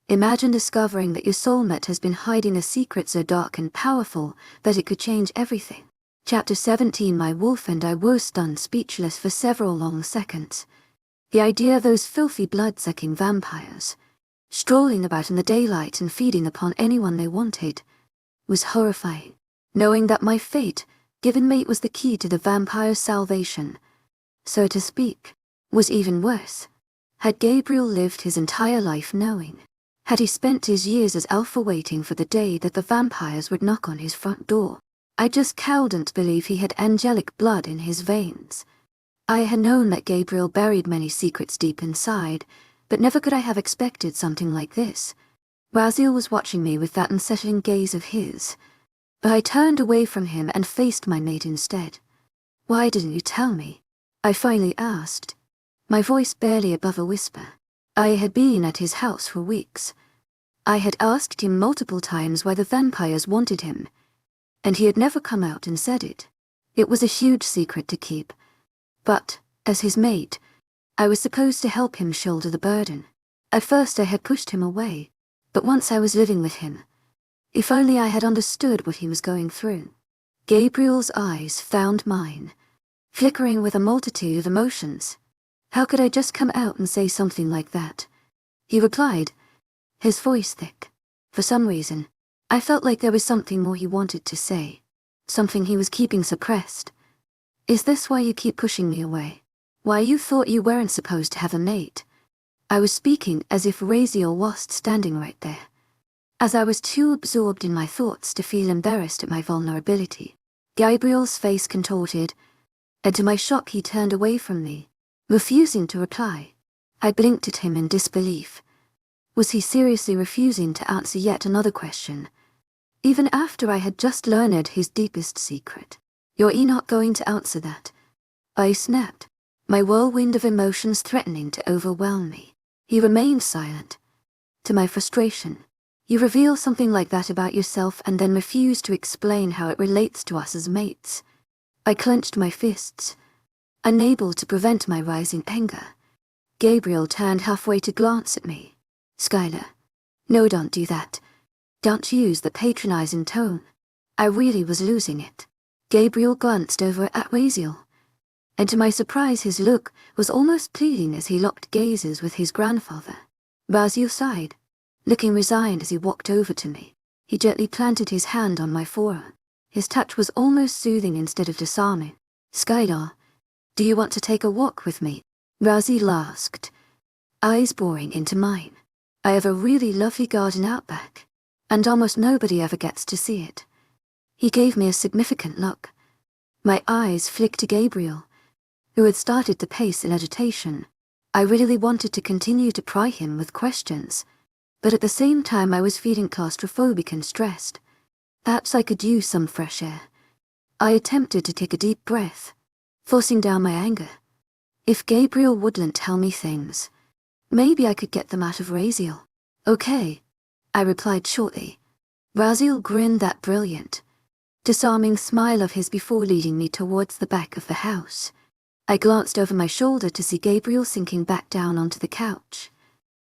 Imagine discovering that your soulmate has been hiding a secret so dark and powerful that it could change everything. Chapter 17. My wolf and I were stunned speechless for several long seconds. The idea of those filthy blood-sucking vampires, strolling about in the daylight and feeding upon anyone they wanted, was horrifying. Knowing that my fate, given mate, was the key to the vampire's salvation, so to speak, was even worse. Had Gabriel lived his entire life knowing? Had he spent his years as alpha waiting for the day that the vampires would knock on his front door? I just couldn't believe he had angelic blood in his veins. I had known that Gabriel buried many secrets deep inside, but never could I have expected something like this. Raziel was watching me with that unsettling gaze of his, but I turned away from him and faced my mate instead. "Why didn't you tell me?" I finally asked, my voice barely above a whisper. I had been at his house for weeks. I had asked him multiple times why the vampires wanted him, and he had never come out and said it. It was a huge secret to keep, but, as his mate, I was supposed to help him shoulder the burden. At first I had pushed him away, but once I was living with him, if only I had understood what he was going through. Gabriel's eyes found mine, flickering with a multitude of emotions. How could I just come out and say something like that? He replied, his voice thick. For some reason, I felt like there was something more he wanted to say, something he was keeping suppressed. "Is this why you keep pushing me away? Why you thought you weren't supposed to have a mate?" I was speaking as if Raziel was standing right there, as I was too absorbed in my thoughts to feel embarrassed at my vulnerability. Gabriel's face contorted, and to my shock he turned away from me, refusing to reply. I blinked at him in disbelief. Was he seriously refusing to answer yet another question, even after I had just learned his deepest secret? "You're not going to answer that?" I snapped, my whirlwind of emotions threatening to overwhelm me. He remained silent. To my frustration, you reveal something like that about yourself and then refuse to explain how it relates to us as mates. I clenched my fists, unable to prevent my rising anger. Gabriel turned halfway to glance at me. "Skylar, no, don't do that. Don't use the patronizing tone." I really was losing it. Gabriel glanced over at Raziel, and to my surprise his look was almost pleading as he locked gazes with his grandfather. Raziel sighed, looking resigned as he walked over to me. He gently planted his hand on my forearm. His touch was almost soothing instead of disarming. "Skylar, do you want to take a walk with me?" Raziel asked, eyes boring into mine. I have a really lovely garden out back, and almost nobody ever gets to see it. He gave me a significant look. My eyes flicked to Gabriel, who had started to pace in agitation. I really wanted to continue to pry him with questions, but at the same time I was feeling claustrophobic and stressed. Perhaps I could use some fresh air. I attempted to take a deep breath, forcing down my anger. If Gabriel wouldn't tell me things, maybe I could get them out of Raziel. "Okay," I replied shortly. Raziel grinned that brilliant, disarming smile of his before leading me towards the back of the house. I glanced over my shoulder to see Gabriel sinking back down onto the couch,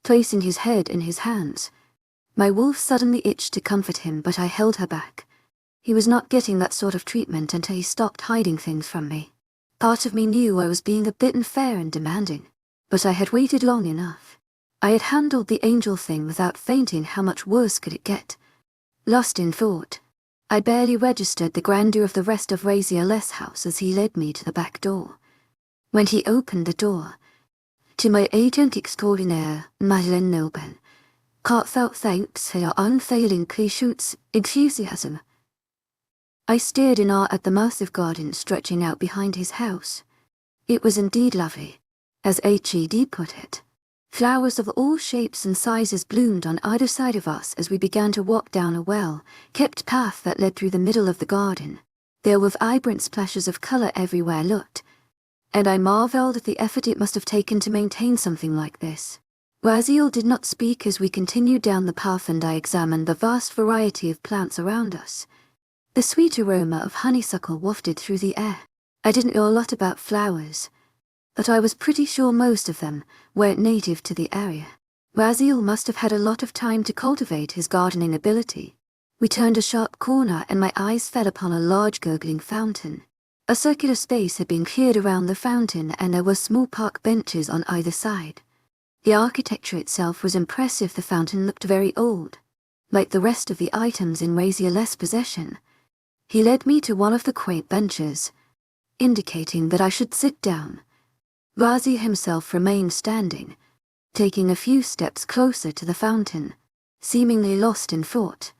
placing his head in his hands. My wolf suddenly itched to comfort him, but I held her back. He was not getting that sort of treatment until he stopped hiding things from me. Part of me knew I was being a bit unfair and demanding, but I had waited long enough. I had handled the angel thing without fainting. How much worse could it get? Lost in thought, I barely registered the grandeur of the rest of Raziel's house as he led me to the back door. When he opened the door, to my agent extraordinaire, Madeleine Nobel, heartfelt thanks for your unfailing patience, enthusiasm. I stared in awe at the massive garden stretching out behind his house. It was indeed lovely, as Hed put it. Flowers of all shapes and sizes bloomed on either side of us as we began to walk down a well-kept path that led through the middle of the garden. There were vibrant splashes of color everywhere I looked, and I marveled at the effort it must have taken to maintain something like this. Raziel did not speak as we continued down the path, and I examined the vast variety of plants around us. The sweet aroma of honeysuckle wafted through the air. I didn't know a lot about flowers, but I was pretty sure most of them weren't native to the area. Raziel must have had a lot of time to cultivate his gardening ability. We turned a sharp corner and my eyes fell upon a large gurgling fountain. A circular space had been cleared around the fountain and there were small park benches on either side. The architecture itself was impressive. The fountain looked very old, like the rest of the items in Raziel's possession. He led me to one of the quaint benches, indicating that I should sit down. Raziel himself remained standing, taking a few steps closer to the fountain, seemingly lost in thought.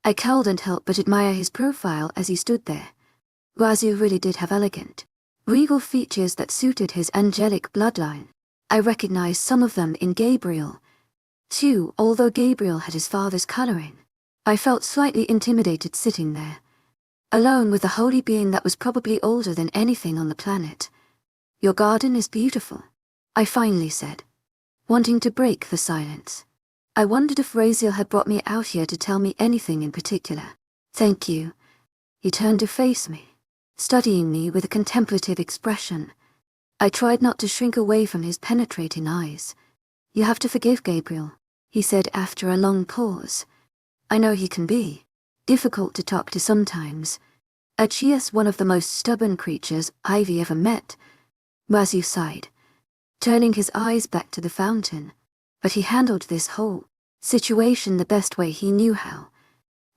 I couldn't help but admire his profile as he stood there. Raziel really did have elegant, regal features that suited his angelic bloodline. I recognized some of them in Gabriel, too, although Gabriel had his father's coloring. I felt slightly intimidated sitting there, alone with a holy being that was probably older than anything on the planet. "Your garden is beautiful," I finally said, wanting to break the silence. I wondered if Raziel had brought me out here to tell me anything in particular. "Thank you." He turned to face me, studying me with a contemplative expression. I tried not to shrink away from his penetrating eyes. "You have to forgive Gabriel," he said after a long pause. "I know he can be difficult to talk to sometimes. Achias, one of the most stubborn creatures I've ever met." Raziel sighed, turning his eyes back to the fountain. "But he handled this whole situation the best way he knew how.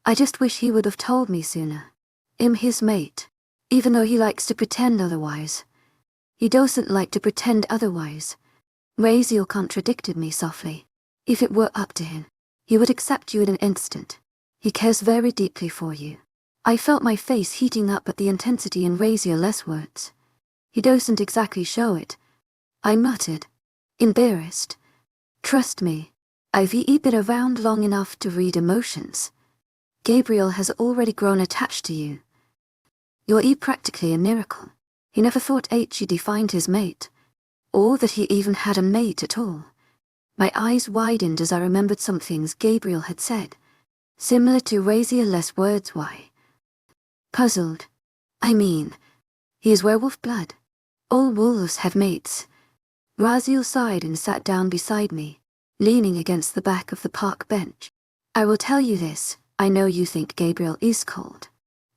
I just wish he would have told me sooner. I'm his mate, even though he likes to pretend otherwise. He doesn't like to pretend otherwise." Raziel contradicted me softly. "If it were up to him, he would accept you in an instant. He cares very deeply for you." I felt my face heating up at the intensity in Raziel's words. "He doesn't exactly show it," I muttered, embarrassed. "Trust me, I've been around long enough to read emotions. Gabriel has already grown attached to you. You're practically a miracle." He never thought H defined his mate, or that he even had a mate at all. My eyes widened as I remembered some things Gabriel had said, similar to Raziel's words. "Why?" Puzzled. "I mean, he is werewolf blood. All wolves have mates." Raziel sighed and sat down beside me, leaning against the back of the park bench. "I will tell you this, I know you think Gabriel is cold,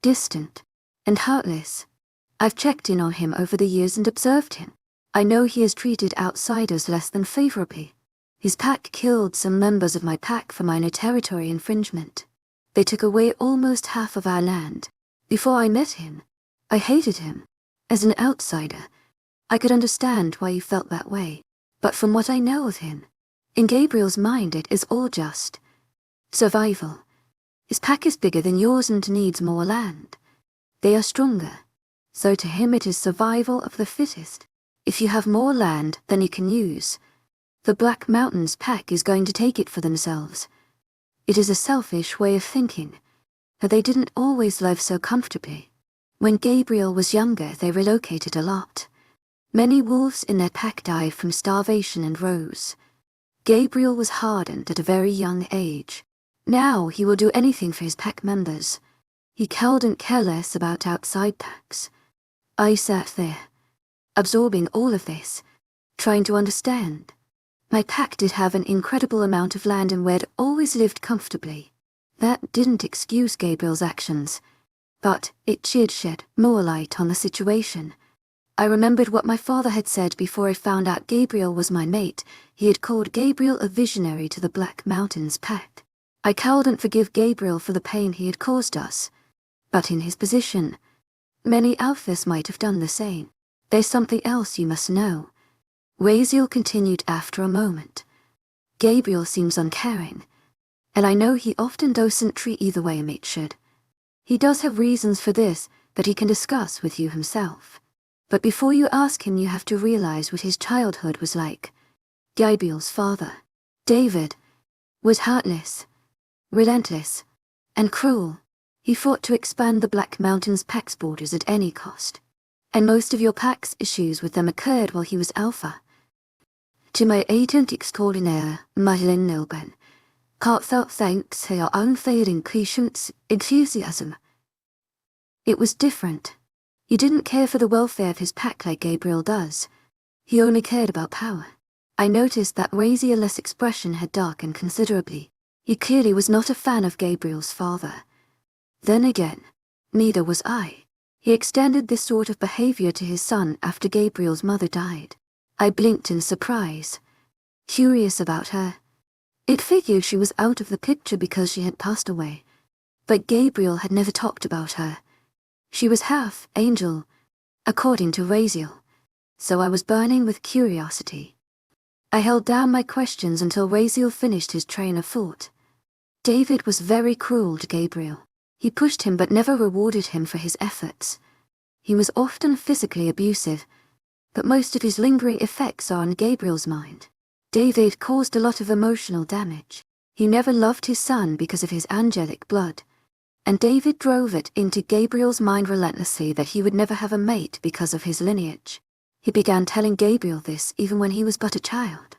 distant, and heartless. I've checked in on him over the years and observed him. I know he has treated outsiders less than favorably. His pack killed some members of my pack for minor territory infringement. They took away almost half of our land. Before I met him, I hated him. As an outsider, I could understand why he felt that way. But from what I know of him, in Gabriel's mind it is all just survival. His pack is bigger than yours and needs more land. They are stronger. So to him it is survival of the fittest. If you have more land than you can use, the Black Mountains pack is going to take it for themselves. It is a selfish way of thinking, but they didn't always live so comfortably. When Gabriel was younger, they relocated a lot. Many wolves in their pack died from starvation and rose. Gabriel was hardened at a very young age. Now he will do anything for his pack members. He couldn't care less about outside packs. I sat there, absorbing all of this, trying to understand. My pack did have an incredible amount of land and we'd always lived comfortably. That didn't excuse Gabriel's actions, but it did shed more light on the situation. I remembered what my father had said before I found out Gabriel was my mate. He had called Gabriel a visionary to the Black Mountains pack. I couldn't forgive Gabriel for the pain he had caused us, but in his position, many alphas might have done the same. "There's something else you must know," Raziel continued after a moment. "Gabriel seems uncaring, and I know he often doesn't treat you the way a mate should. He does have reasons for this that he can discuss with you himself. But before you ask him, you have to realize what his childhood was like. Gabriel's father, David, was heartless, relentless, and cruel. He fought to expand the Black Mountains pack's borders at any cost. And most of your pack's issues with them occurred while he was alpha. To my agent extraordinaire, Madeline Nilben, heartfelt thanks for your unfailing patience, enthusiasm. It was different. He didn't care for the welfare of his pack like Gabriel does. He only cared about power. I noticed that Raziel's expression had darkened considerably. He clearly was not a fan of Gabriel's father. Then again, neither was I. He extended this sort of behavior to his son after Gabriel's mother died. I blinked in surprise. Curious about her. It figured she was out of the picture because she had passed away. But Gabriel had never talked about her. She was half angel, according to Raziel. So I was burning with curiosity. I held down my questions until Raziel finished his train of thought. David was very cruel to Gabriel. He pushed him but never rewarded him for his efforts. He was often physically abusive, but most of his lingering effects are on Gabriel's mind. David caused a lot of emotional damage. He never loved his son because of his angelic blood, and David drove it into Gabriel's mind relentlessly that he would never have a mate because of his lineage. He began telling Gabriel this even when he was but a child.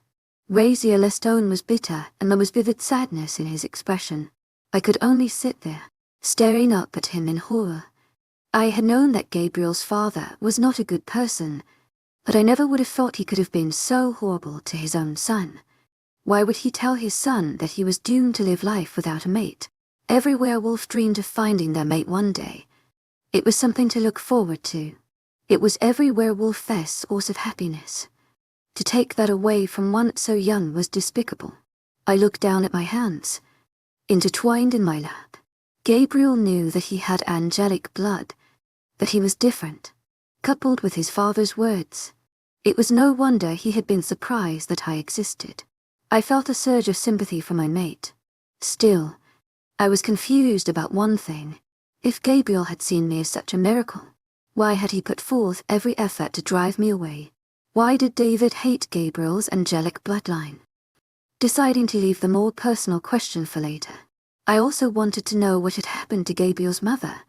Raziel's tone was bitter and there was vivid sadness in his expression. I could only sit there, staring up at him in horror. I had known that Gabriel's father was not a good person, but I never would have thought he could have been so horrible to his own son. Why would he tell his son that he was doomed to live life without a mate? Every werewolf dreamed of finding their mate one day. It was something to look forward to. It was every werewolf's source of happiness. To take that away from one so young was despicable. I looked down at my hands, intertwined in my lap. Gabriel knew that he had angelic blood, but he was different, coupled with his father's words. It was no wonder he had been surprised that I existed. I felt a surge of sympathy for my mate. Still, I was confused about one thing. If Gabriel had seen me as such a miracle, why had he put forth every effort to drive me away? Why did David hate Gabriel's angelic bloodline? Deciding to leave the more personal question for later, I also wanted to know what had happened to Gabriel's mother,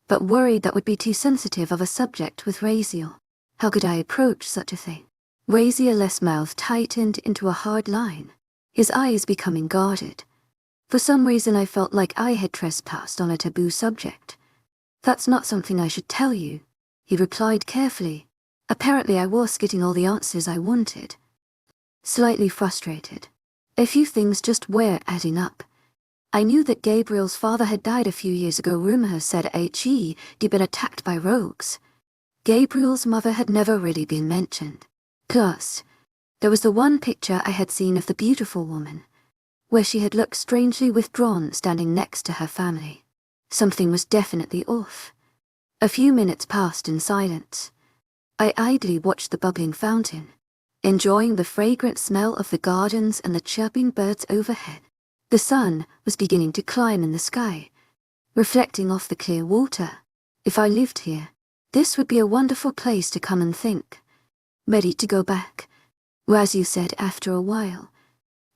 but worried that would be too sensitive of a subject with Raziel. How could I approach such a thing? Raziel's mouth tightened into a hard line, his eyes becoming guarded. For some reason I felt like I had trespassed on a taboo subject. That's not something I should tell you, he replied carefully. Apparently I was getting all the answers I wanted. Slightly frustrated. A few things just weren't adding up. I knew that Gabriel's father had died a few years ago. Rumor said he'd been attacked by rogues. Gabriel's mother had never really been mentioned. Plus, there was the one picture I had seen of the beautiful woman, where she had looked strangely withdrawn standing next to her family. Something was definitely off. A few minutes passed in silence. I idly watched the bubbling fountain, enjoying the fragrant smell of the gardens and the chirping birds overhead. The sun was beginning to climb in the sky, reflecting off the clear water. If I lived here, this would be a wonderful place to come and think. Ready to go back, Raziel said after a while.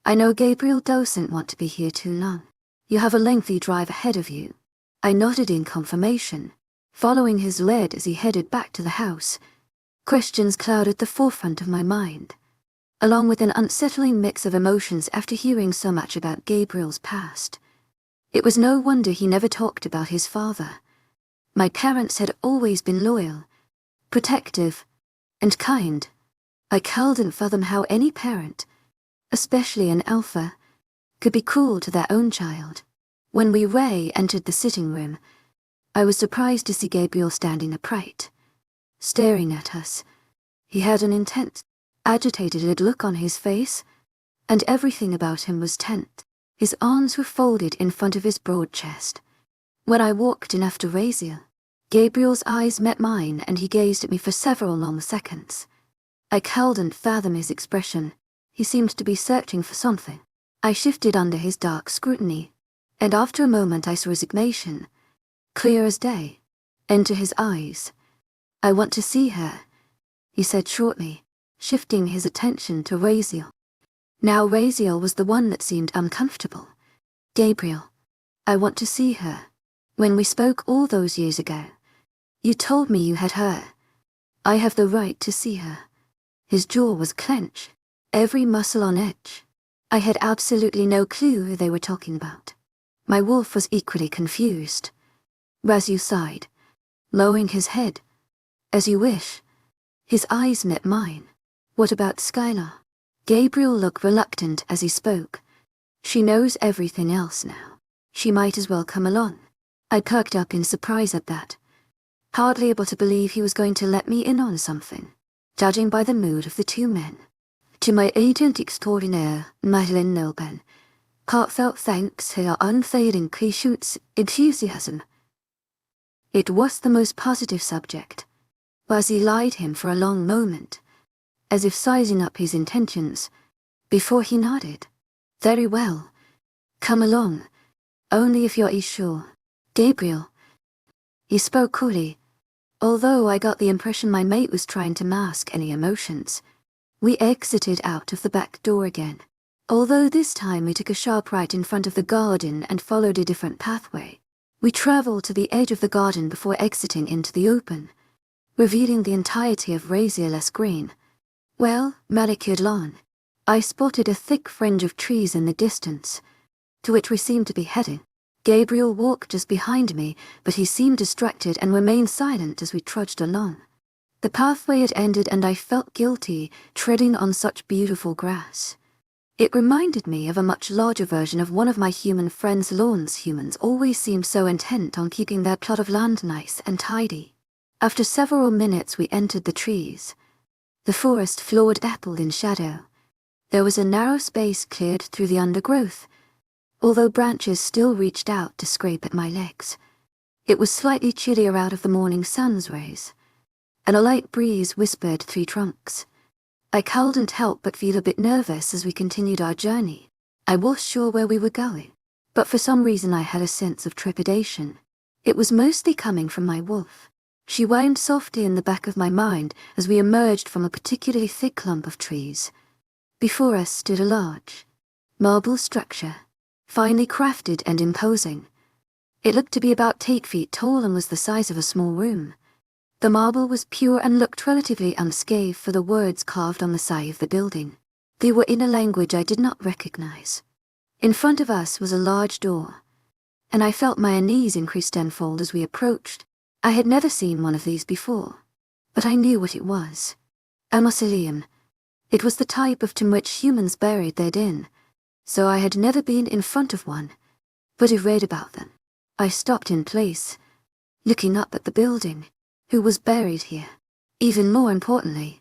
I know Gabriel doesn't want to be here too long. You have a lengthy drive ahead of you. I nodded in confirmation, following his lead as he headed back to the house. Questions clouded the forefront of my mind, along with an unsettling mix of emotions after hearing so much about Gabriel's past. It was no wonder he never talked about his father. My parents had always been loyal, protective, and kind. I couldn't fathom how any parent, especially an alpha, could be cruel to their own child. When Ray entered the sitting room, I was surprised to see Gabriel standing upright, staring at us. He had an intense, agitated look on his face, and everything about him was tense. His arms were folded in front of his broad chest. When I walked in after Raziel, Gabriel's eyes met mine and he gazed at me for several long seconds. I couldn't fathom his expression. He seemed to be searching for something. I shifted under his dark scrutiny, and after a moment I saw resignation, clear as day, enter his eyes. I want to see her, he said shortly, shifting his attention to Raziel. Now Raziel was the one that seemed uncomfortable. Gabriel, I want to see her. When we spoke all those years ago, you told me you had her. I have the right to see her. His jaw was clenched, every muscle on edge. I had absolutely no clue who they were talking about. My wolf was equally confused. Raziel sighed, lowering his head. As you wish. His eyes met mine. What about Skylar? Gabriel looked reluctant as he spoke. She knows everything else now. She might as well come along. I perked up in surprise at that, hardly able to believe he was going to let me in on something, judging by the mood of the two men. To my agent extraordinaire, Madeleine Nolben, heartfelt thanks for your unfailing Clichet's enthusiasm. It was the most positive subject. Wazzy lied him for a long moment, as if sizing up his intentions, before he nodded. Very well. Come along. Only if you're sure. Gabriel. He spoke coolly, although I got the impression my mate was trying to mask any emotions. We exited out of the back door again, although this time we took a sharp right in front of the garden and followed a different pathway. We traveled to the edge of the garden before exiting into the open, revealing the entirety of razor-less green, manicured lawn. I spotted a thick fringe of trees in the distance, to which we seemed to be heading. Gabriel walked just behind me, but he seemed distracted and remained silent as we trudged along. The pathway had ended and I felt guilty, treading on such beautiful grass. It reminded me of a much larger version of one of my human friends' lawns. Humans always seemed so intent on keeping their plot of land nice and tidy. After several minutes we entered the trees. The forest floored dappled in shadow. There was a narrow space cleared through the undergrowth, although branches still reached out to scrape at my legs. It was slightly chillier out of the morning sun's rays, and a light breeze whispered through trunks. I couldn't help but feel a bit nervous as we continued our journey. I was sure where we were going, but for some reason I had a sense of trepidation. It was mostly coming from my wolf. She whined softly in the back of my mind as we emerged from a particularly thick clump of trees. Before us stood a large, marble structure, finely crafted and imposing. It looked to be about 8 feet tall and was the size of a small room. The marble was pure and looked relatively unscathed for the words carved on the side of the building. They were in a language I did not recognize. In front of us was a large door, and I felt my unease increase tenfold as we approached. I had never seen one of these before, but I knew what it was. A mausoleum. It was the type of tomb which humans buried their dead, so I had never been in front of one, but I read about them. I stopped in place, looking up at the building. Who was buried here? Even more importantly,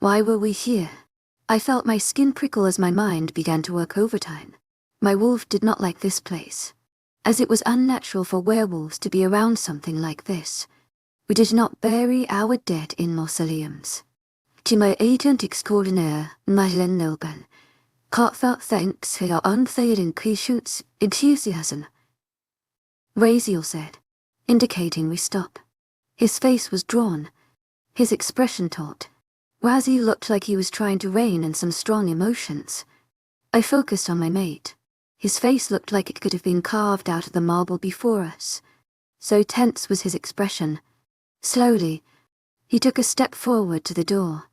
why were we here? I felt my skin prickle as my mind began to work overtime. My wolf did not like this place, as it was unnatural for werewolves to be around something like this. We did not bury our dead in mausoleums. To my agent extraordinaire, Madeleine Nolben, heartfelt thanks for your unfailing Clichet's enthusiasm. Raziel said, indicating we stop. His face was drawn, his expression taut. Wazzy looked like he was trying to rein in some strong emotions. I focused on my mate. His face looked like it could have been carved out of the marble before us. So tense was his expression. Slowly, he took a step forward to the door.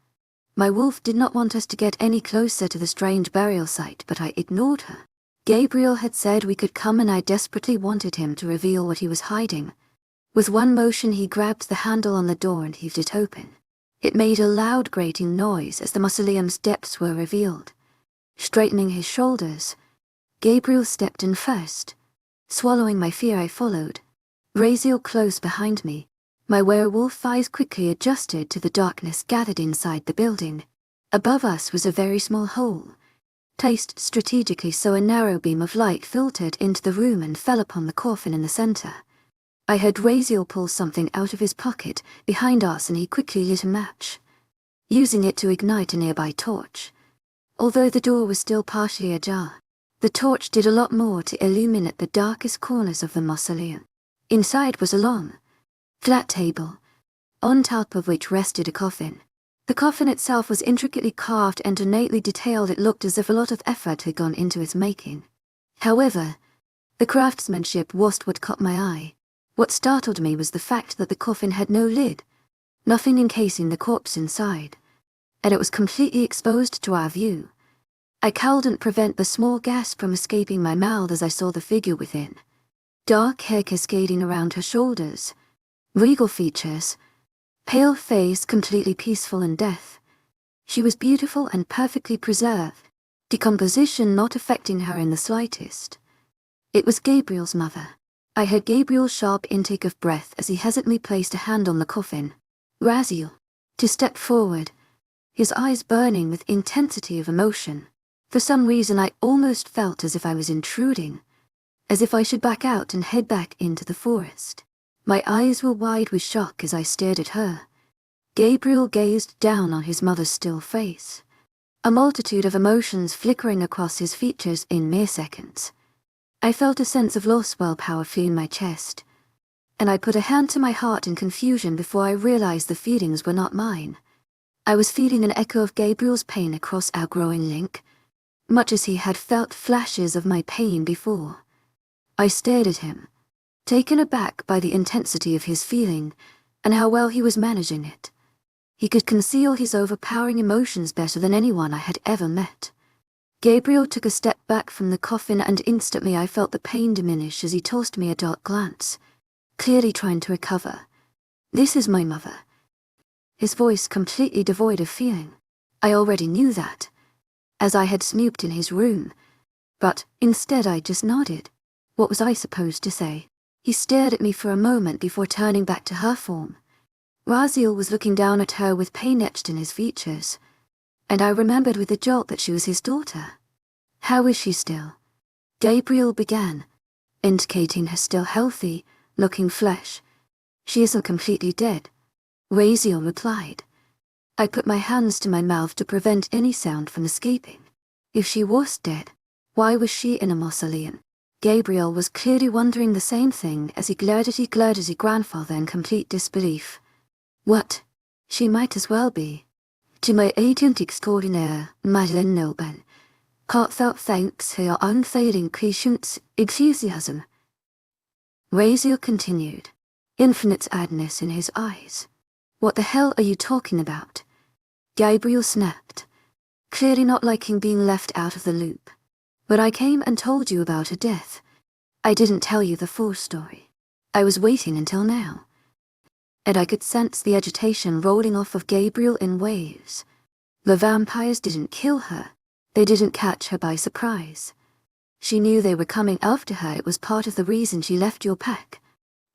My wolf did not want us to get any closer to the strange burial site, but I ignored her. Gabriel had said we could come and I desperately wanted him to reveal what he was hiding. With one motion he grabbed the handle on the door and heaved it open. It made a loud grating noise as the mausoleum's depths were revealed. Straightening his shoulders, Gabriel stepped in first. Swallowing my fear I followed. Raziel close behind me. My werewolf eyes quickly adjusted to the darkness gathered inside the building. Above us was a very small hole, placed strategically so a narrow beam of light filtered into the room and fell upon the coffin in the center. I heard Raziel pull something out of his pocket behind us and he quickly lit a match, using it to ignite a nearby torch. Although the door was still partially ajar, the torch did a lot more to illuminate the darkest corners of the mausoleum. Inside was a long, flat table, on top of which rested a coffin. The coffin itself was intricately carved and ornately detailed. It looked as if a lot of effort had gone into its making. However, the craftsmanship wasn't what caught my eye. What startled me was the fact that the coffin had no lid, nothing encasing the corpse inside, and it was completely exposed to our view. I couldn't prevent the small gasp from escaping my mouth as I saw the figure within. Dark hair cascading around her shoulders, regal features, pale face completely peaceful in death. She was beautiful and perfectly preserved, decomposition not affecting her in the slightest. It was Gabriel's mother. I heard Gabriel's sharp intake of breath as he hesitantly placed a hand on the coffin. Raziel. To step forward, his eyes burning with intensity of emotion. For some reason I almost felt as if I was intruding, as if I should back out and head back into the forest. My eyes were wide with shock as I stared at her. Gabriel gazed down on his mother's still face, a multitude of emotions flickering across his features in mere seconds. I felt a sense of lost willpower filling my chest, and I put a hand to my heart in confusion before I realized the feelings were not mine. I was feeling an echo of Gabriel's pain across our growing link, much as he had felt flashes of my pain before. I stared at him, taken aback by the intensity of his feeling and how well he was managing it. He could conceal his overpowering emotions better than anyone I had ever met. Gabriel took a step back from the coffin and instantly I felt the pain diminish as he tossed me a dark glance, clearly trying to recover. This is my mother. His voice completely devoid of feeling. I already knew that, as I had snooped in his room, but instead I just nodded. What was I supposed to say? He stared at me for a moment before turning back to her form. Raziel was looking down at her with pain etched in his features, and I remembered with a jolt that she was his daughter. How is she still? Gabriel began, indicating her still healthy, looking flesh. She isn't completely dead, Raziel replied. I put my hands to my mouth to prevent any sound from escaping. If she was dead, why was she in a mausoleum? Gabriel was clearly wondering the same thing as he glared at his grandfather in complete disbelief. What? She might as well be. To my agent extraordinaire, Madeleine Noble, heartfelt thanks for your unfailing patience, enthusiasm. Raziel continued, infinite sadness in his eyes. What the hell are you talking about? Gabriel snapped, clearly not liking being left out of the loop. But I came and told you about her death. I didn't tell you the full story. I was waiting until now. And I could sense the agitation rolling off of Gabriel in waves. The vampires didn't kill her. They didn't catch her by surprise. She knew they were coming after her. It was part of the reason she left your pack.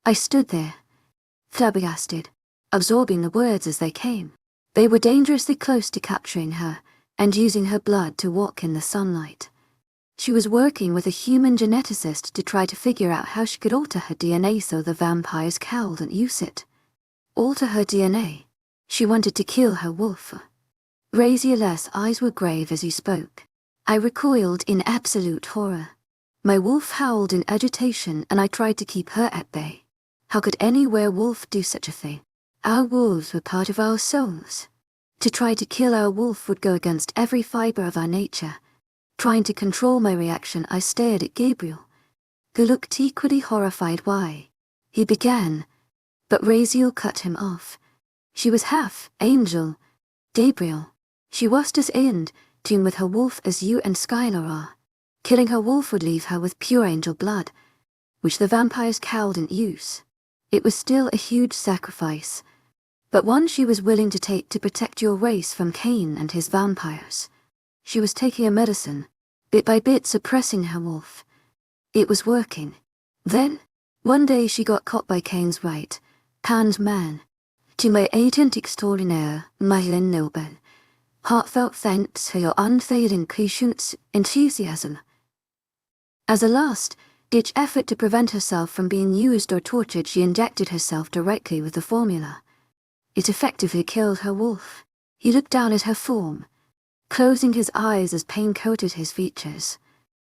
I stood there, flabbergasted, absorbing the words as they came. They were dangerously close to capturing her and using her blood to walk in the sunlight. She was working with a human geneticist to try to figure out how she could alter her DNA so the vampires couldn't use it. Alter her DNA. She wanted to kill her wolf. Raziel's eyes were grave as he spoke. I recoiled in absolute horror. My wolf howled in agitation and I tried to keep her at bay. How could any werewolf do such a thing? Our wolves were part of our souls. To try to kill our wolf would go against every fiber of our nature. Trying to control my reaction, I stared at Gabriel, who looked equally horrified. Why? He began, but Raziel cut him off. She was half angel, Gabriel. She was as in tune with her wolf as you and Skylar are. Killing her wolf would leave her with pure angel blood, which the vampires couldn't use. It was still a huge sacrifice, but one she was willing to take to protect your race from Cain and his vampires. She was taking a medicine, bit by bit suppressing her wolf. It was working. Then, one day she got caught by Cain's right-hand man. To my agent extraordinaire, Madeleine Noble, heartfelt thanks for your unfailing patience, enthusiasm. As a last-ditch effort to prevent herself from being used or tortured, she injected herself directly with the formula. It effectively killed her wolf. He looked down at her form, closing his eyes as pain coated his features.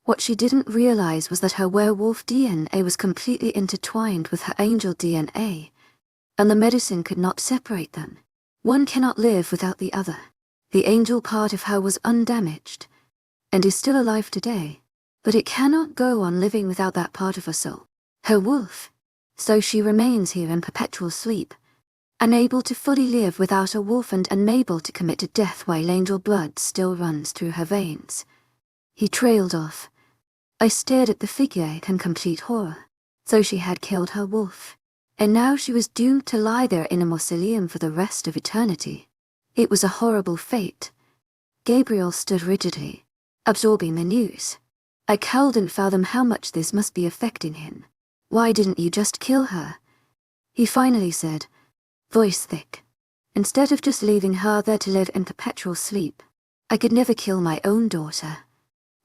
What she didn't realize was that her werewolf DNA was completely intertwined with her angel DNA, and the medicine could not separate them. One cannot live without the other. The angel part of her was undamaged, and is still alive today, but it cannot go on living without that part of her soul, her wolf. So she remains here in perpetual sleep, unable to fully live without a wolf and unable to commit to death while angel blood still runs through her veins. He trailed off. I stared at the figure in complete horror. So she had killed her wolf, and now she was doomed to lie there in a mausoleum for the rest of eternity. It was a horrible fate. Gabriel stood rigidly, absorbing the news. I couldn't fathom how much this must be affecting him. Why didn't you just kill her? He finally said, voice thick. Instead of just leaving her there to live in perpetual sleep. I could never kill my own daughter.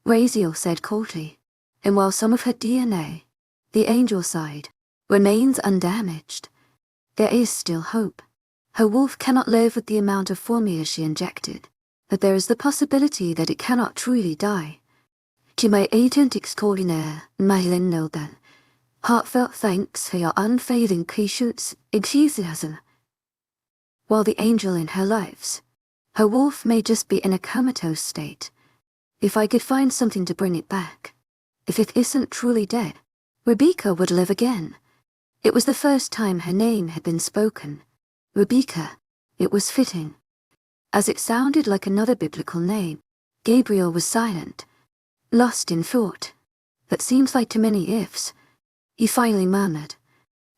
Raziel said coldly. And while some of her DNA, the angel side, remains undamaged, there is still hope. Her wolf cannot live with the amount of formula she injected, but there is the possibility that it cannot truly die. To my agent extraordinaire, Marilyn Nolden, heartfelt thanks for your unfailing patience, enthusiasm. While the angel in her lives, her wolf may just be in a comatose state. If I could find something to bring it back, if it isn't truly dead, Rebekah would live again. It was the first time her name had been spoken. Rebekah. It was fitting. As it sounded like another biblical name, Gabriel was silent, lost in thought. That seems like too many ifs. He finally murmured,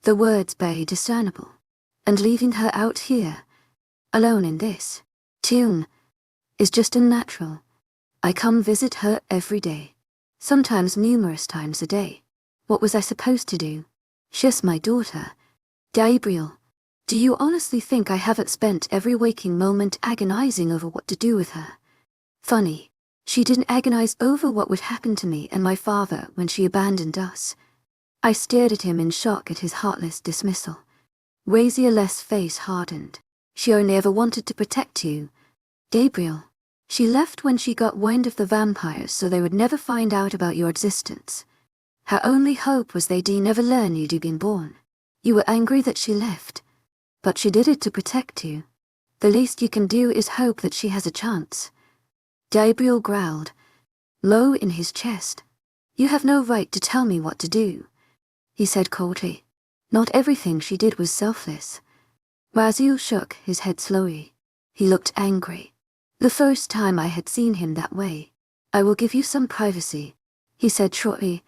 the words barely discernible. And leaving her out here, alone in this tune, is just unnatural. I come visit her every day, sometimes numerous times a day. What was I supposed to do? She's my daughter. Gabriel, do you honestly think I haven't spent every waking moment agonizing over what to do with her? Funny, she didn't agonize over what would happen to me and my father when she abandoned us. I stared at him in shock at his heartless dismissal. Raziel's face hardened. She only ever wanted to protect you. Gabriel. She left when she got wind of the vampires so they would never find out about your existence. Her only hope was they'd never learn you'd been born. You were angry that she left, but she did it to protect you. The least you can do is hope that she has a chance. Gabriel growled, low in his chest. You have no right to tell me what to do, he said coldly. Not everything she did was selfless. Raziel shook his head slowly. He looked angry. The first time I had seen him that way. I will give you some privacy, he said shortly,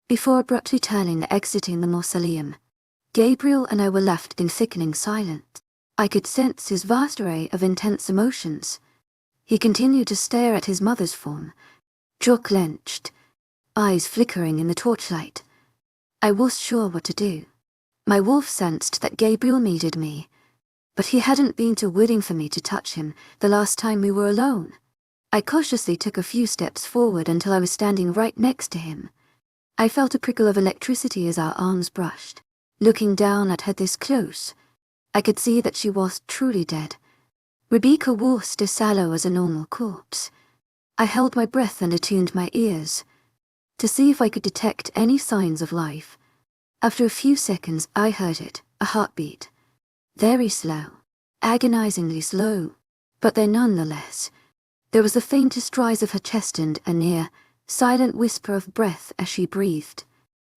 before abruptly turning and exiting the mausoleum. Gabriel and I were left in thickening silence. I could sense his vast array of intense emotions. He continued to stare at his mother's form, jaw clenched, eyes flickering in the torchlight. I was sure what to do. My wolf sensed that Gabriel needed me, but he hadn't been too willing for me to touch him the last time we were alone. I cautiously took a few steps forward until I was standing right next to him. I felt a prickle of electricity as our arms brushed. Looking down at her this close, I could see that she was truly dead. Rebekah was as sallow as a normal corpse. I held my breath and attuned my ears to see if I could detect any signs of life. After a few seconds, I heard it, a heartbeat. Very slow, agonizingly slow, but then nonetheless. There was the faintest rise of her chest and a near, silent whisper of breath as she breathed.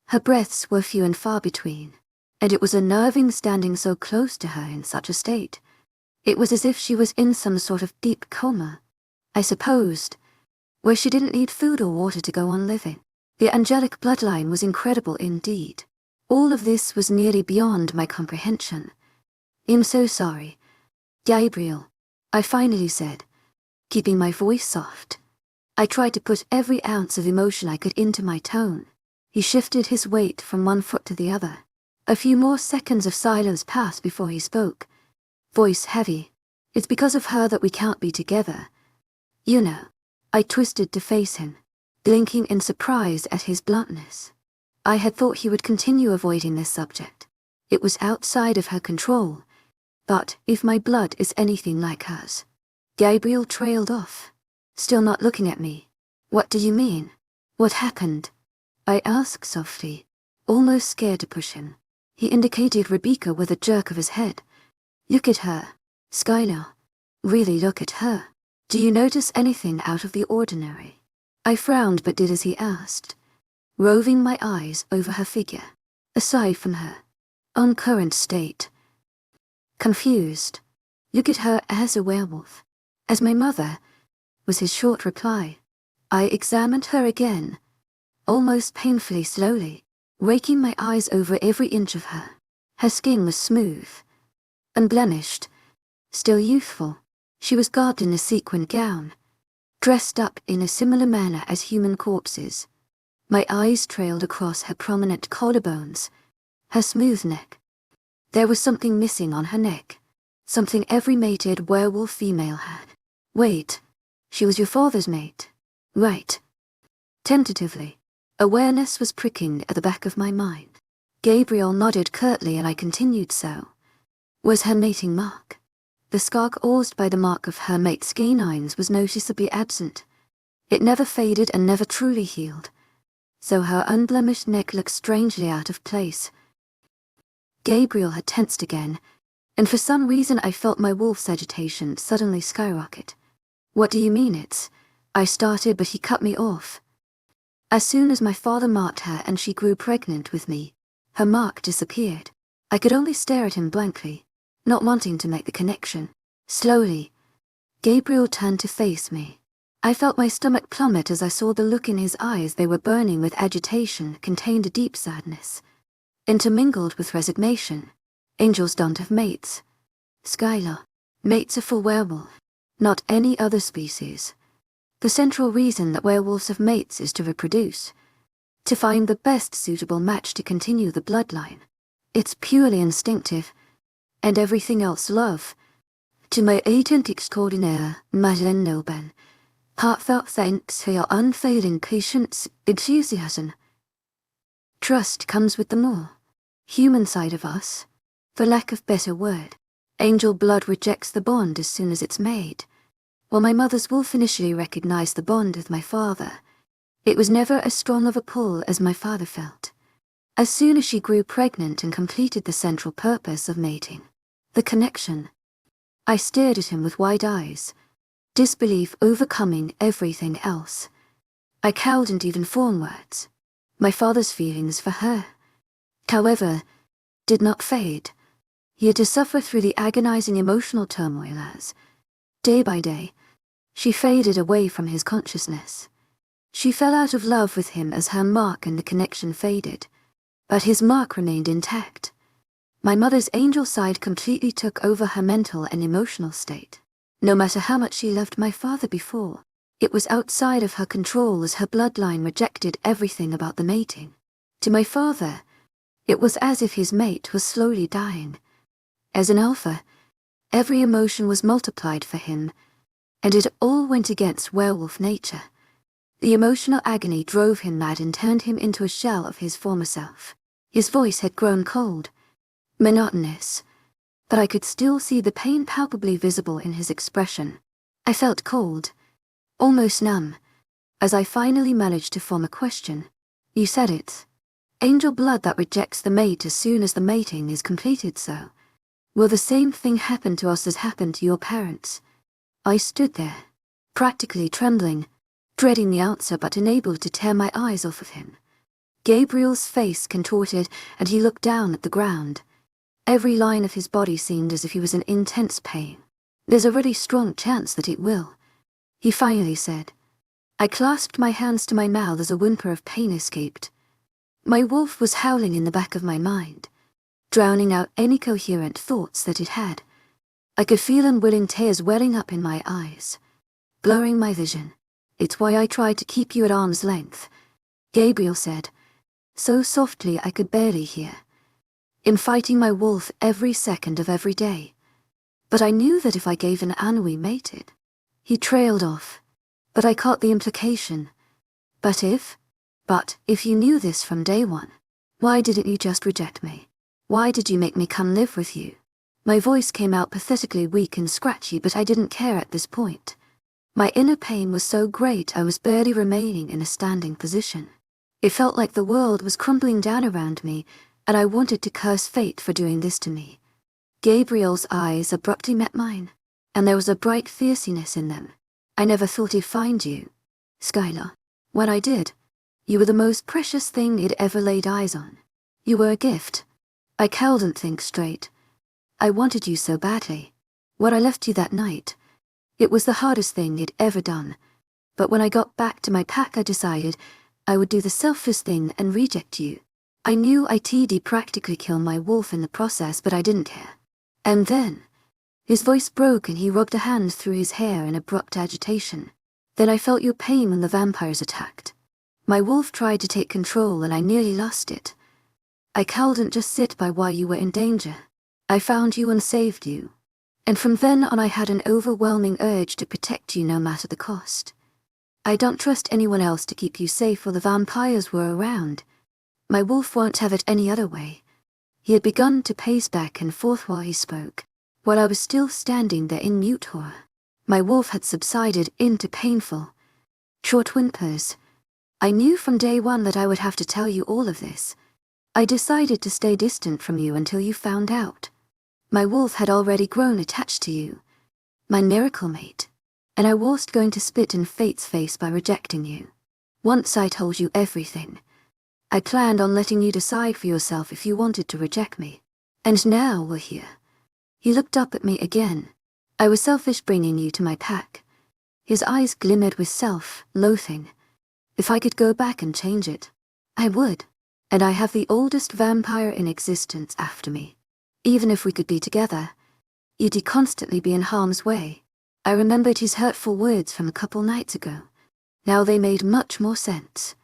Her breaths were few and far between, and it was unnerving standing so close to her in such a state. It was as if she was in some sort of deep coma, I supposed, where she didn't need food or water to go on living. The angelic bloodline was incredible indeed. All of this was nearly beyond my comprehension. I'm so sorry, Gabriel, I finally said, keeping my voice soft. I tried to put every ounce of emotion I could into my tone. He shifted his weight from one foot to the other. A few more seconds of silence passed before he spoke. Voice heavy. It's because of her that we can't be together. You know. I twisted to face him, blinking in surprise at his bluntness. I had thought he would continue avoiding this subject. It was outside of her control. But if my blood is anything like hers. Gabriel trailed off, still not looking at me. What do you mean? What happened? I asked softly, almost scared to push him. He indicated Rebekah with a jerk of his head. Look at her, Skylar. Really look at her. Do you notice anything out of the ordinary? I frowned but did as he asked, roving my eyes over her figure, aside from her own current state. Confused. Look at her as a werewolf. As my mother, was his short reply. I examined her again, almost painfully slowly, raking my eyes over every inch of her. Her skin was smooth, unblemished, still youthful. She was garbed in a sequin gown, dressed up in a similar manner as human corpses. My eyes trailed across her prominent collarbones, her smooth neck. There was something missing on her neck, something every mated werewolf female had. Wait, she was your father's mate, right? Tentatively, awareness was pricking at the back of my mind. Gabriel nodded curtly and I continued so. Was her mating mark? The scar caused by the mark of her mate's canines was noticeably absent. It never faded and never truly healed, so her unblemished neck looked strangely out of place. Gabriel had tensed again, and for some reason I felt my wolf's agitation suddenly skyrocket. What do you mean it's? I started, but he cut me off. As soon as my father marked her and she grew pregnant with me, her mark disappeared. I could only stare at him blankly, not wanting to make the connection. Slowly, Gabriel turned to face me. I felt my stomach plummet as I saw the look in his eyes. They were burning with agitation, contained a deep sadness, intermingled with resignation. Angels don't have mates. Skylar, mates are for werewolf, not any other species. The central reason that werewolves have mates is to reproduce, to find the best suitable match to continue the bloodline. It's purely instinctive, and everything else love. To my agent extraordinaire, Madeleine Nobel, heartfelt thanks for your unfailing patience, enthusiasm. Trust comes with the more human side of us, for lack of better word. Angel blood rejects the bond as soon as it's made. While my mother's wolf initially recognized the bond with my father, it was never as strong of a pull as my father felt. As soon as she grew pregnant and completed the central purpose of mating, the connection, I stared at him with wide eyes, disbelief overcoming everything else. I cowed and even formed words. My father's feelings for her, however, did not fade. He had to suffer through the agonizing emotional turmoil as, day by day, she faded away from his consciousness. She fell out of love with him as her mark and the connection faded, but his mark remained intact. My mother's angel side completely took over her mental and emotional state. No matter how much she loved my father before, it was outside of her control as her bloodline rejected everything about the mating. To my father, it was as if his mate was slowly dying. As an alpha, every emotion was multiplied for him, and it all went against werewolf nature. The emotional agony drove him mad and turned him into a shell of his former self. His voice had grown cold, monotonous, but I could still see the pain palpably visible in his expression. I felt cold, almost numb, as I finally managed to form a question. You said it. Angel blood that rejects the mate as soon as the mating is completed, so will the same thing happen to us as happened to your parents? I stood there, practically trembling, dreading the answer but unable to tear my eyes off of him. Gabriel's face contorted and he looked down at the ground. Every line of his body seemed as if he was in intense pain. There's a really strong chance that it will, he finally said. I clasped my hands to my mouth as a whimper of pain escaped. My wolf was howling in the back of my mind, drowning out any coherent thoughts that it had. I could feel unwilling tears welling up in my eyes, blurring my vision. It's why I tried to keep you at arm's length, Gabriel said, so softly I could barely hear. I'm fighting my wolf every second of every day. But I knew that if I gave in and we mated. He trailed off, but I caught the implication. But if you knew this from day one, why didn't you just reject me? Why did you make me come live with you? My voice came out pathetically weak and scratchy, but I didn't care at this point. My inner pain was so great I was barely remaining in a standing position. It felt like the world was crumbling down around me, and I wanted to curse fate for doing this to me. Gabriel's eyes abruptly met mine, and there was a bright fierceness in them. I never thought he'd find you, Skylar. When I did, you were the most precious thing he'd ever laid eyes on. You were a gift. I couldn't think straight. I wanted you so badly. When I left you that night, it was the hardest thing he'd ever done. But when I got back to my pack, I decided I would do the selfless thing and reject you. I knew I'd practically kill my wolf in the process, but I didn't care. And then, His voice broke and he rubbed a hand through his hair in abrupt agitation. Then I felt your pain when the vampires attacked. My wolf tried to take control and I nearly lost it. I couldn't just sit by while you were in danger. I found you and saved you. And from then on I had an overwhelming urge to protect you no matter the cost. I don't trust anyone else to keep you safe while the vampires were around. My wolf won't have it any other way. He had begun to pace back and forth while he spoke, while I was still standing there in mute horror. My wolf had subsided into painful, short whimpers. I knew from day one that I would have to tell you all of this. I decided to stay distant from you until you found out. My wolf had already grown attached to you, my miracle mate, and I wasn't going to spit in fate's face by rejecting you. Once I told you everything, I planned on letting you decide for yourself if you wanted to reject me. And now we're here. He looked up at me again. I was selfish bringing you to my pack. His eyes glimmered with self-loathing. If I could go back and change it, I would. And I have the oldest vampire in existence after me. Even if we could be together, you'd constantly be in harm's way. I remembered his hurtful words from a couple nights ago. Now they made much more sense.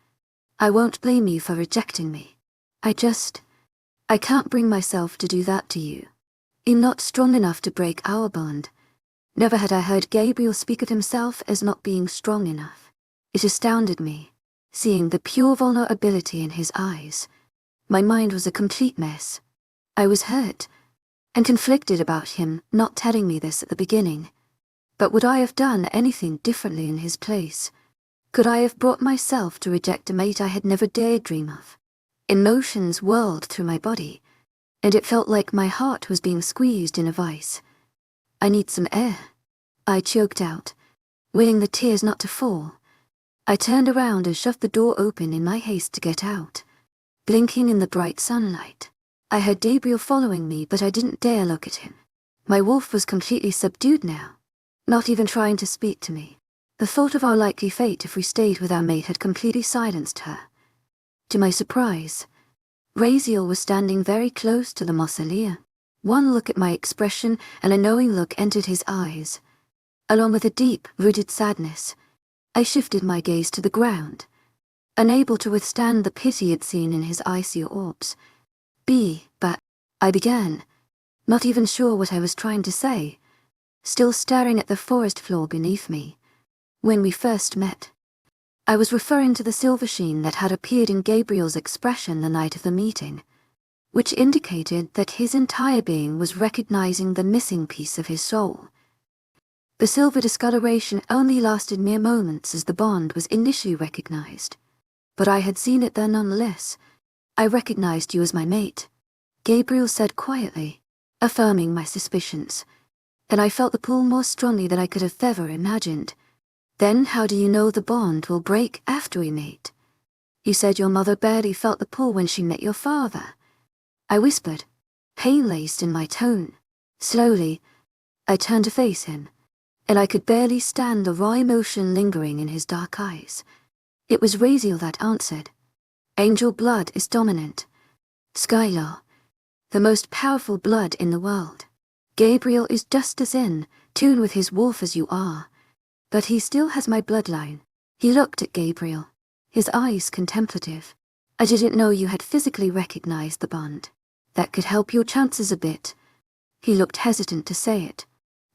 I won't blame you for rejecting me. I can't bring myself to do that to you. I'm not strong enough to break our bond. Never had I heard Gabriel speak of himself as not being strong enough. It astounded me, seeing the pure vulnerability in his eyes. My mind was a complete mess. I was hurt and conflicted about him not telling me this at the beginning. But would I have done anything differently in his place? Could I have brought myself to reject a mate I had never dared dream of? Emotions whirled through my body, and it felt like my heart was being squeezed in a vice. I need some air, I choked out, willing the tears not to fall. I turned around and shoved the door open in my haste to get out, blinking in the bright sunlight. I heard Gabriel following me, but I didn't dare look at him. My wolf was completely subdued now, not even trying to speak to me. The thought of our likely fate if we stayed with our mate had completely silenced her. To my surprise, Raziel was standing very close to the mausoleum. One look at my expression and a knowing look entered his eyes. Along with a deep-rooted sadness, I shifted my gaze to the ground, unable to withstand the pity I'd seen in his icy orbs. But I began, not even sure what I was trying to say, still staring at the forest floor beneath me. When we first met, I was referring to the silver sheen that had appeared in Gabriel's expression the night of the meeting, which indicated that his entire being was recognizing the missing piece of his soul. The silver discoloration only lasted mere moments as the bond was initially recognized, but I had seen it there nonetheless. I recognized you as my mate, Gabriel said quietly, affirming my suspicions, and I felt the pull more strongly than I could have ever imagined. Then how do you know the bond will break after we mate? You said your mother barely felt the pull when she met your father. I whispered, pain laced in my tone. Slowly, I turned to face him, and I could barely stand the raw emotion lingering in his dark eyes. It was Raziel that answered. Angel blood is dominant. Skylar, the most powerful blood in the world. Gabriel is just as in tune with his wolf as you are, but he still has my bloodline. He looked at Gabriel, his eyes contemplative. I didn't know you had physically recognized the bond. That could help your chances a bit. He looked hesitant to say it,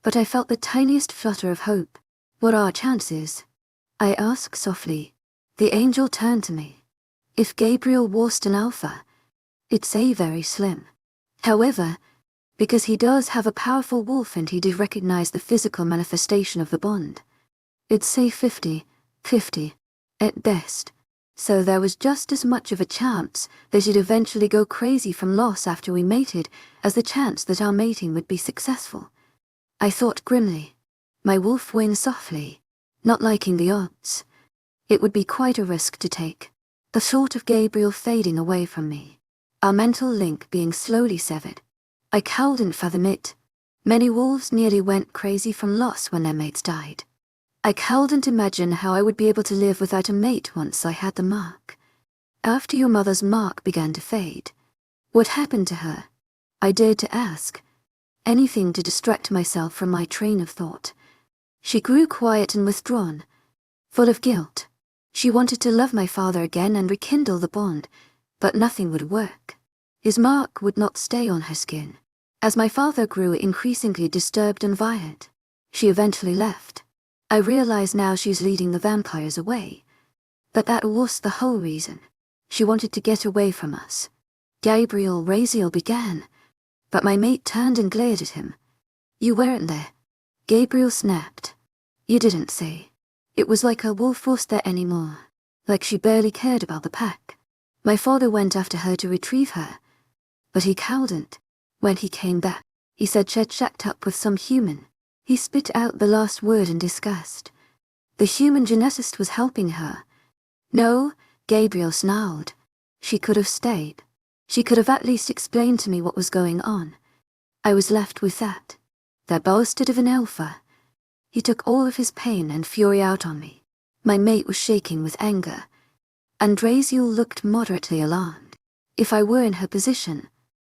but I felt the tiniest flutter of hope. What are our chances? I asked softly. The angel turned to me. If Gabriel was an alpha, it'd say very slim. However, because he does have a powerful wolf and he did recognize the physical manifestation of the bond, it'd say 50-50, at best. So there was just as much of a chance that he'd eventually go crazy from loss after we mated as the chance that our mating would be successful. I thought grimly. My wolf whined softly, not liking the odds. It would be quite a risk to take. The thought of Gabriel fading away from me, our mental link being slowly severed. I couldn't fathom it. Many wolves nearly went crazy from loss when their mates died. I couldn't imagine how I would be able to live without a mate once I had the mark. After your mother's mark began to fade, what happened to her? I dared to ask. anything to distract myself from my train of thought. She grew quiet and withdrawn, full of guilt. She wanted to love my father again and rekindle the bond, but nothing would work. His mark would not stay on her skin. As my father grew increasingly disturbed and violent, she eventually left. I realize now she's leading the vampires away. But that was the whole reason. She wanted to get away from us. Gabriel Raziel began, but my mate turned and glared at him. You weren't there. Gabriel snapped. You didn't say. It was like her wolf wasn't there anymore, like she barely cared about the pack. My father went after her to retrieve her, but he couldn't. When he came back, he said she'd shacked up with some human. He spit out the last word in disgust. The human geneticist was helping her. No, Gabriel snarled. She could have stayed. She could have at least explained to me what was going on. I was left with that. That bastard of an alpha. He took all of his pain and fury out on me. My mate was shaking with anger, and Raziel looked moderately alarmed. If I were in her position,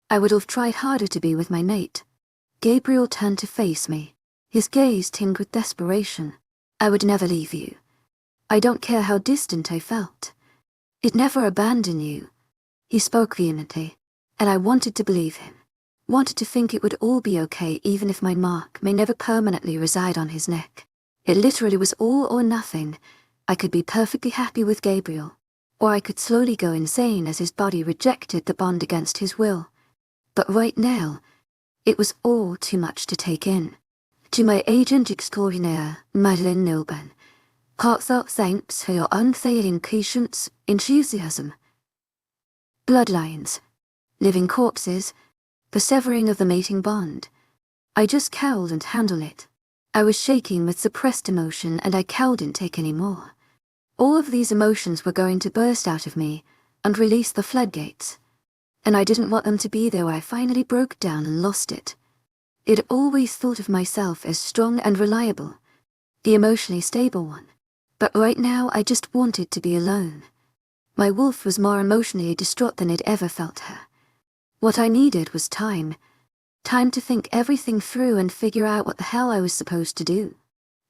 I would have tried harder to be with my mate. Gabriel turned to face me, his gaze tinged with desperation. I would never leave you. I don't care how distant I felt. I'd never abandon you. He spoke vehemently, and I wanted to believe him. Wanted to think it would all be okay even if my mark may never permanently reside on his neck. It literally was all or nothing. I could be perfectly happy with Gabriel, or I could slowly go insane as his body rejected the bond against his will. But right now, it was all too much to take in. To my agent extraordinaire, Madeleine Nilban, heartfelt thanks for your unfailing patience, enthusiasm. Bloodlines, living corpses, the severing of the mating bond. I just cowed and handled it. I was shaking with suppressed emotion and I couldn't take any more. All of these emotions were going to burst out of me and release the floodgates. And I didn't want them to be there where I finally broke down and lost it. I'd always thought of myself as strong and reliable, the emotionally stable one. But right now I just wanted to be alone. My wolf was more emotionally distraught than I'd ever felt her. What I needed was time. Time to think everything through and figure out what the hell I was supposed to do.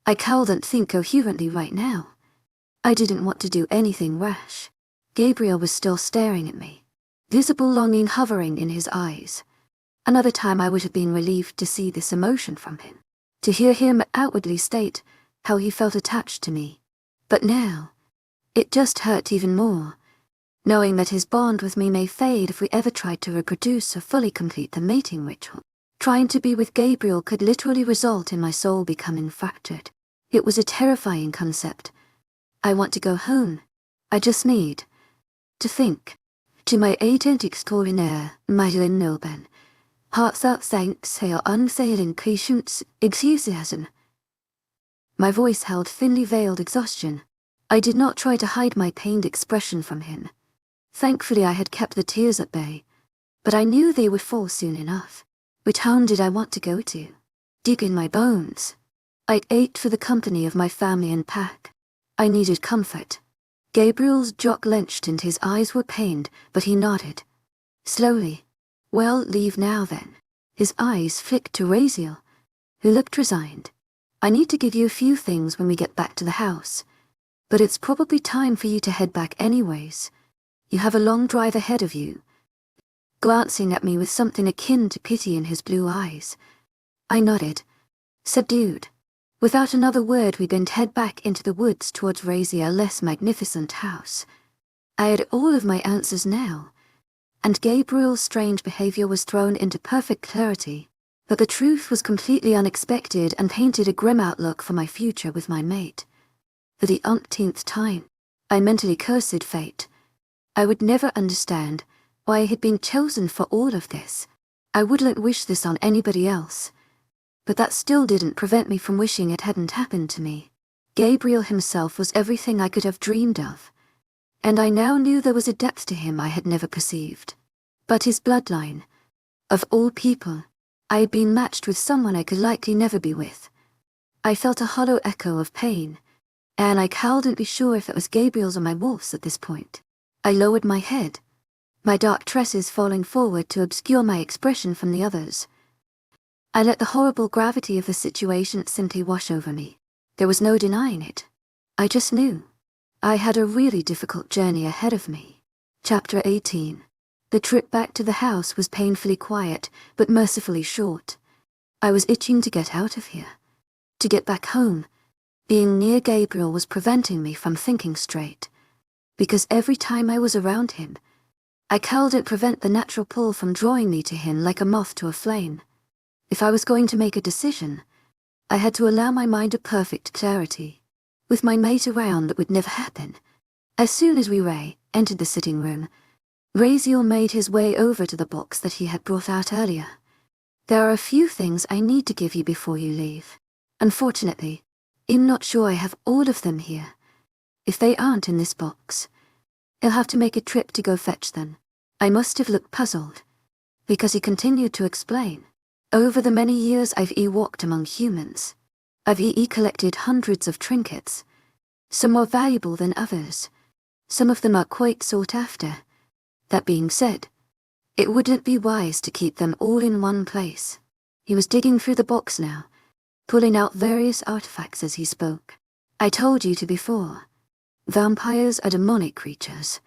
I couldn't think coherently right now. I didn't want to do anything rash. Gabriel was still staring at me, visible longing hovering in his eyes. Another time I would have been relieved to see this emotion from him, to hear him outwardly state how he felt attached to me. But now, it just hurt even more, knowing that his bond with me may fade if we ever tried to reproduce or fully complete the mating ritual. Trying to be with Gabriel could literally result in my soul becoming fractured. It was a terrifying concept. I want to go home. I just need to think. To my agent extraordinaire, Madeleine Nilban, heartfelt thanks for your unfailing patience, enthusiasm. My voice held thinly veiled exhaustion. I did not try to hide my pained expression from him. Thankfully I had kept the tears at bay, but I knew they would fall soon enough. Which home did I want to go to? Deep in my bones. I ached for the company of my family and pack. I needed comfort. Gabriel's jaw clenched and his eyes were pained, but he nodded. Slowly. Well, leave now then. His eyes flicked to Raziel, who looked resigned. I need to give you a few things when we get back to the house, but it's probably time for you to head back anyways. You have a long drive ahead of you. Glancing at me with something akin to pity in his blue eyes, I nodded, subdued. Without another word we bent head back into the woods towards Raziel's less magnificent house. I had all of my answers now, and Gabriel's strange behavior was thrown into perfect clarity, but the truth was completely unexpected and painted a grim outlook for my future with my mate. For the umpteenth time, I mentally cursed fate. I would never understand why I had been chosen for all of this. I wouldn't wish this on anybody else. But that still didn't prevent me from wishing it hadn't happened to me. Gabriel himself was everything I could have dreamed of, and I now knew there was a depth to him I had never perceived. But his bloodline, of all people, I had been matched with someone I could likely never be with. I felt a hollow echo of pain, and I couldn't be sure if it was Gabriel's or my wolf's at this point. I lowered my head, my dark tresses falling forward to obscure my expression from the others. I let the horrible gravity of the situation simply wash over me. There was no denying it. I just knew. I had a really difficult journey ahead of me. Chapter 18. The trip back to the house was painfully quiet, but mercifully short. I was itching to get out of here. To get back home. Being near Gabriel was preventing me from thinking straight. Because every time I was around him, I couldn't prevent the natural pull from drawing me to him like a moth to a flame. If I was going to make a decision, I had to allow my mind a perfect clarity. With my mate around, that would never happen. As soon as we entered the sitting room, Raziel made his way over to the box that he had brought out earlier. There are a few things I need to give you before you leave. Unfortunately, I'm not sure I have all of them here. If they aren't in this box, I'll have to make a trip to go fetch them. I must have looked puzzled, because he continued to explain. Over the many years I've walked among humans, I've collected hundreds of trinkets. Some more valuable than others. Some of them are quite sought after. That being said, it wouldn't be wise to keep them all in one place. He was digging through the box now, pulling out various artifacts as he spoke. I told you before. Vampires are demonic creatures.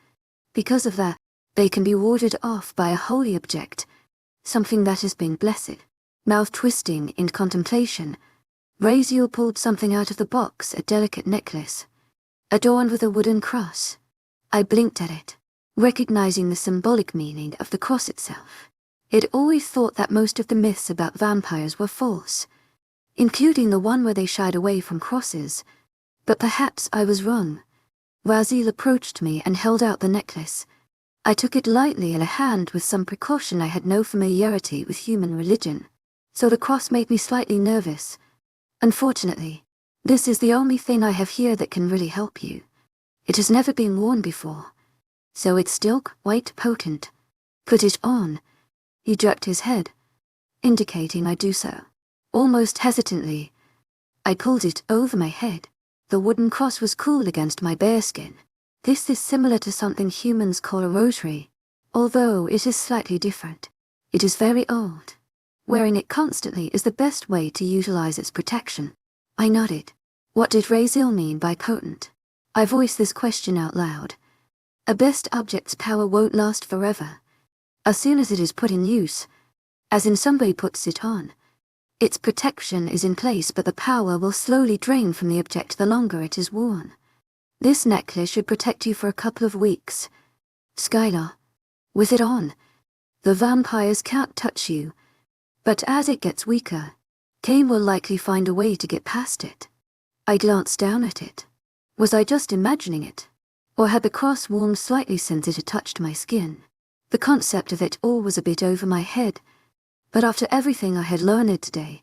Because of that, they can be warded off by a holy object, something that has been blessed. Mouth twisting in contemplation, Raziel pulled something out of the box, a delicate necklace, adorned with a wooden cross. I blinked at it, recognizing the symbolic meaning of the cross itself. I'd always thought that most of the myths about vampires were false, including the one where they shied away from crosses, but perhaps I was wrong. Raziel approached me and held out the necklace. I took it lightly in a hand with some precaution. I had no familiarity with human religion, so the cross made me slightly nervous. Unfortunately, this is the only thing I have here that can really help you. It has never been worn before, so it's still quite potent. Put it on. He jerked his head, indicating I do so. Almost hesitantly, I pulled it over my head. The wooden cross was cool against my bare skin. This is similar to something humans call a rosary, although it is slightly different. It is very old. Wearing it constantly is the best way to utilize its protection. I nodded. What did Raziel mean by potent? I voiced this question out loud. A best object's power won't last forever. As soon as it is put in use, as in somebody puts it on, its protection is in place, but the power will slowly drain from the object the longer it is worn. This necklace should protect you for a couple of weeks. Skylar, with it on, the vampires can't touch you, but as it gets weaker, Cain will likely find a way to get past it. I glanced down at it. Was I just imagining it? Or had the cross warmed slightly since it had touched my skin? The concept of it all was a bit over my head, but after everything I had learned today,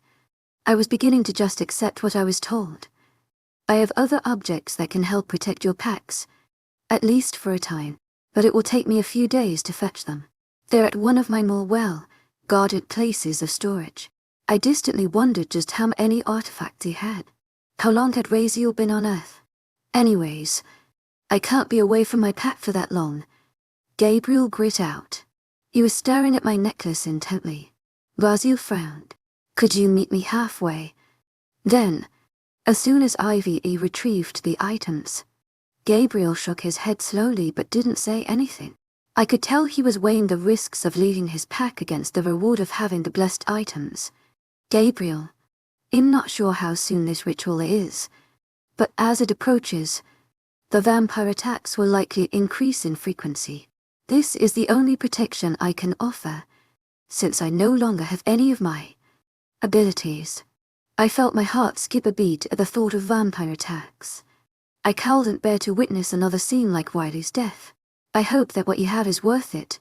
I was beginning to just accept what I was told. I have other objects that can help protect your packs, at least for a time, but it will take me a few days to fetch them. They're at one of my more well-guarded places of storage. I distantly wondered just how many artifacts he had. How long had Raziel been on Earth? Anyways, I can't be away from my pack for that long. Gabriel grit out. He was staring at my necklace intently. Raziel frowned. Could you meet me halfway? Then, as soon as Ivy retrieved the items, Gabriel shook his head slowly but didn't say anything. I could tell he was weighing the risks of leaving his pack against the reward of having the blessed items. Gabriel, I'm not sure how soon this ritual is, but as it approaches, the vampire attacks will likely increase in frequency. This is the only protection I can offer, since I no longer have any of my abilities. I felt my heart skip a beat at the thought of vampire attacks. I couldn't bear to witness another scene like Wiley's death. I hope that what you have is worth it.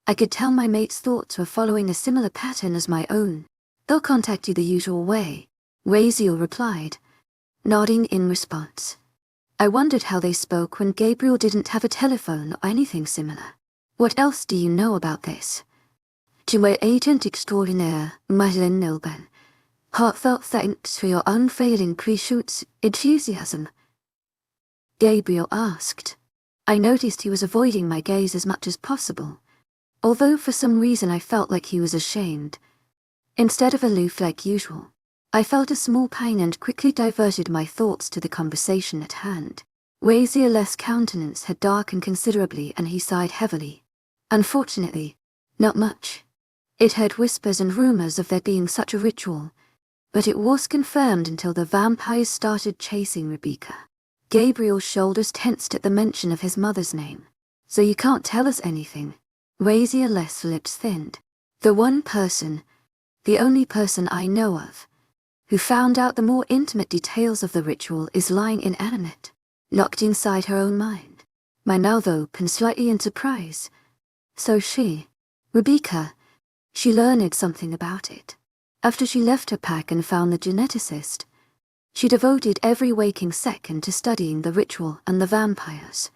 I could tell my mate's thoughts were following a similar pattern as my own. They'll contact you the usual way, Raziel replied, nodding in response. I wondered how they spoke when Gabriel didn't have a telephone or anything similar. What else do you know about this? To my agent extraordinaire, Madeleine Nilben. Heartfelt thanks for your unfailing pre-shoot enthusiasm. Gabriel asked. I noticed he was avoiding my gaze as much as possible, although for some reason I felt like he was ashamed. instead of aloof like usual. I felt a small pang and quickly diverted my thoughts to the conversation at hand. Raziel's countenance had darkened considerably and he sighed heavily. Unfortunately, not much. It heard whispers and rumors of there being such a ritual, but it was confirmed until the vampires started chasing Rebekah. Gabriel's shoulders tensed at the mention of his mother's name. So you can't tell us anything? Raziel's lips thinned. The one person, the only person I know of, who found out the more intimate details of the ritual is lying inanimate, locked inside her own mind. My mouth opened slightly in surprise. So Rebekah, she learned something about it. After she left her pack and found the geneticist, she devoted every waking second to studying the ritual and the vampires.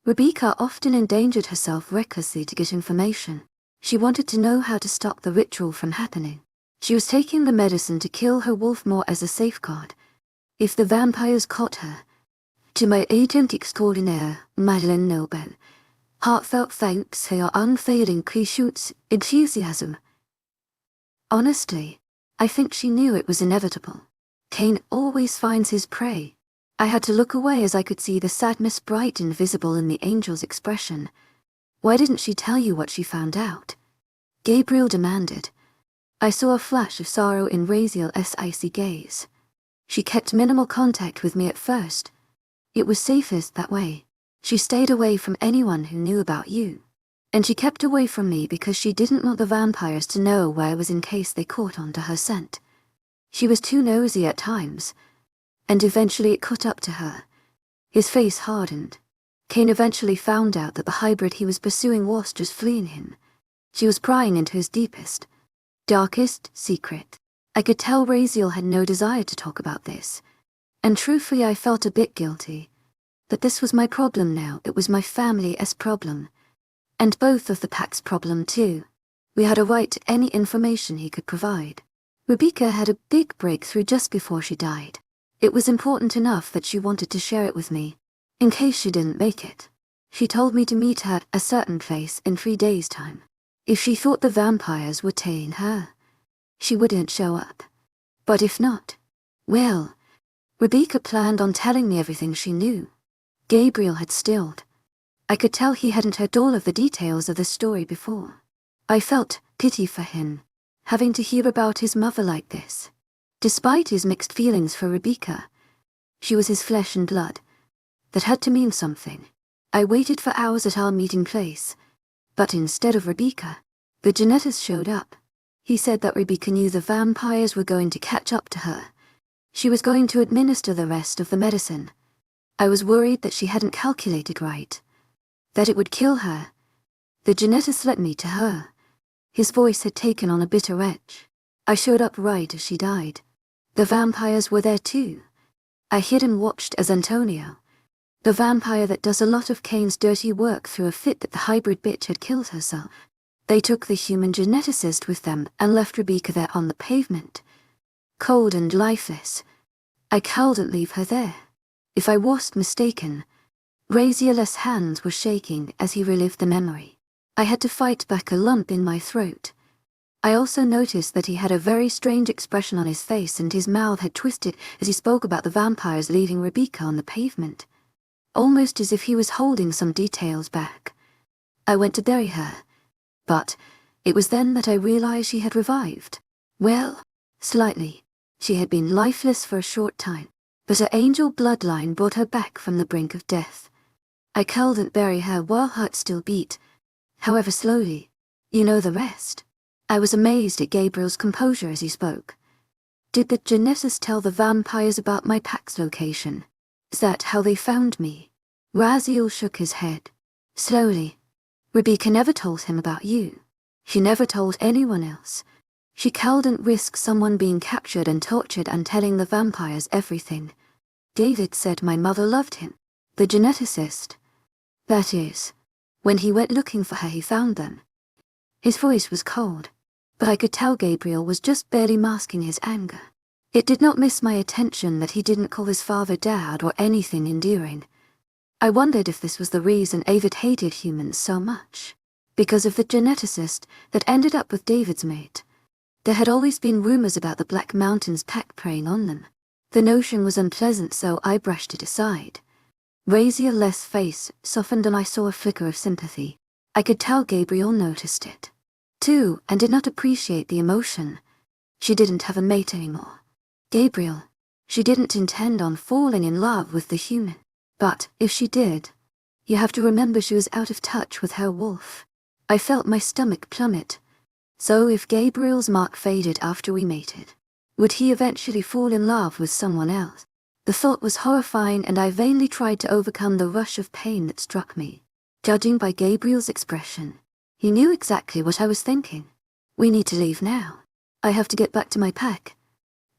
Rebekah often endangered herself recklessly to get information. She wanted to know how to stop the ritual from happening. She was taking the medicine to kill her wolf more as a safeguard. If the vampires caught her. To my agent extraordinaire, Madeleine Nobel, heartfelt thanks for your unfailing Christ's enthusiasm. Honestly, I think she knew it was inevitable. Cain always finds his prey. I had to look away as I could see the sadness bright and visible in the angel's expression. Why didn't she tell you what she found out? Gabriel demanded. I saw a flash of sorrow in Raziel's icy gaze. She kept minimal contact with me at first. It was safest that way. She stayed away from anyone who knew about you. And she kept away from me because she didn't want the vampires to know where I was in case they caught on to her scent. She was too nosy at times, and eventually it caught up to her. His face hardened. Cain eventually found out that the hybrid he was pursuing was just fleeing him. She was prying into his deepest, darkest secret. I could tell Raziel had no desire to talk about this, and truthfully I felt a bit guilty. But this was my problem now, it was my family's problem. And both of the pack's problem too. We had a right to any information he could provide. Rebekah had a big breakthrough just before she died. It was important enough that she wanted to share it with me, in case she didn't make it. She told me to meet her at a certain place in 3 days' time. If she thought the vampires would tame her, she wouldn't show up. But if not, well, Rebekah planned on telling me everything she knew. Gabriel had stilled. I could tell he hadn't heard all of the details of the story before. I felt pity for him, having to hear about his mother like this. Despite his mixed feelings for Rebekah, she was his flesh and blood. That had to mean something. I waited for hours at our meeting place, but instead of Rebekah, the geneticist showed up. He said that Rebekah knew the vampires were going to catch up to her. She was going to administer the rest of the medicine. I was worried that she hadn't calculated right, that it would kill her. The geneticist led me to her. His voice had taken on a bitter edge. I showed up right as she died. The vampires were there too. I hid and watched as Antonio, the vampire that does a lot of Cain's dirty work, threw a fit that the hybrid bitch had killed herself. They took the human geneticist with them and left Rebekah there on the pavement, cold and lifeless. I couldn't leave her there. If I wasn't mistaken, Raziel's hands were shaking as he relived the memory. I had to fight back a lump in my throat. I also noticed that he had a very strange expression on his face and his mouth had twisted as he spoke about the vampires leaving Rebekah on the pavement, almost as if he was holding some details back. I went to bury her, but it was then that I realized she had revived. Well, slightly. She had been lifeless for a short time, but her angel bloodline brought her back from the brink of death. I couldn't bury her while her heart still beat, however slowly. You know the rest. I was amazed at Gabriel's composure as he spoke. Did the geneticist tell the vampires about my pack's location? Is that how they found me? Raziel shook his head. Slowly. Rebekah never told him about you. She never told anyone else. She couldn't risk someone being captured and tortured and telling the vampires everything. David said my mother loved him. The geneticist. That is, when he went looking for her he found them. His voice was cold, but I could tell Gabriel was just barely masking his anger. It did not miss my attention that he didn't call his father Dad or anything endearing. I wondered if this was the reason David hated humans so much. Because of the geneticist that ended up with David's mate. There had always been rumors about the Black Mountains pack preying on them. The notion was unpleasant, so I brushed it aside. Raziel's face softened and I saw a flicker of sympathy. I could tell Gabriel noticed it, too, and did not appreciate the emotion. She didn't have a mate anymore. Gabriel. She didn't intend on falling in love with the human. But, if she did, you have to remember she was out of touch with her wolf. I felt my stomach plummet. So if Gabriel's mark faded after we mated, would he eventually fall in love with someone else? The thought was horrifying and I vainly tried to overcome the rush of pain that struck me. Judging by Gabriel's expression, he knew exactly what I was thinking. We need to leave now. I have to get back to my pack,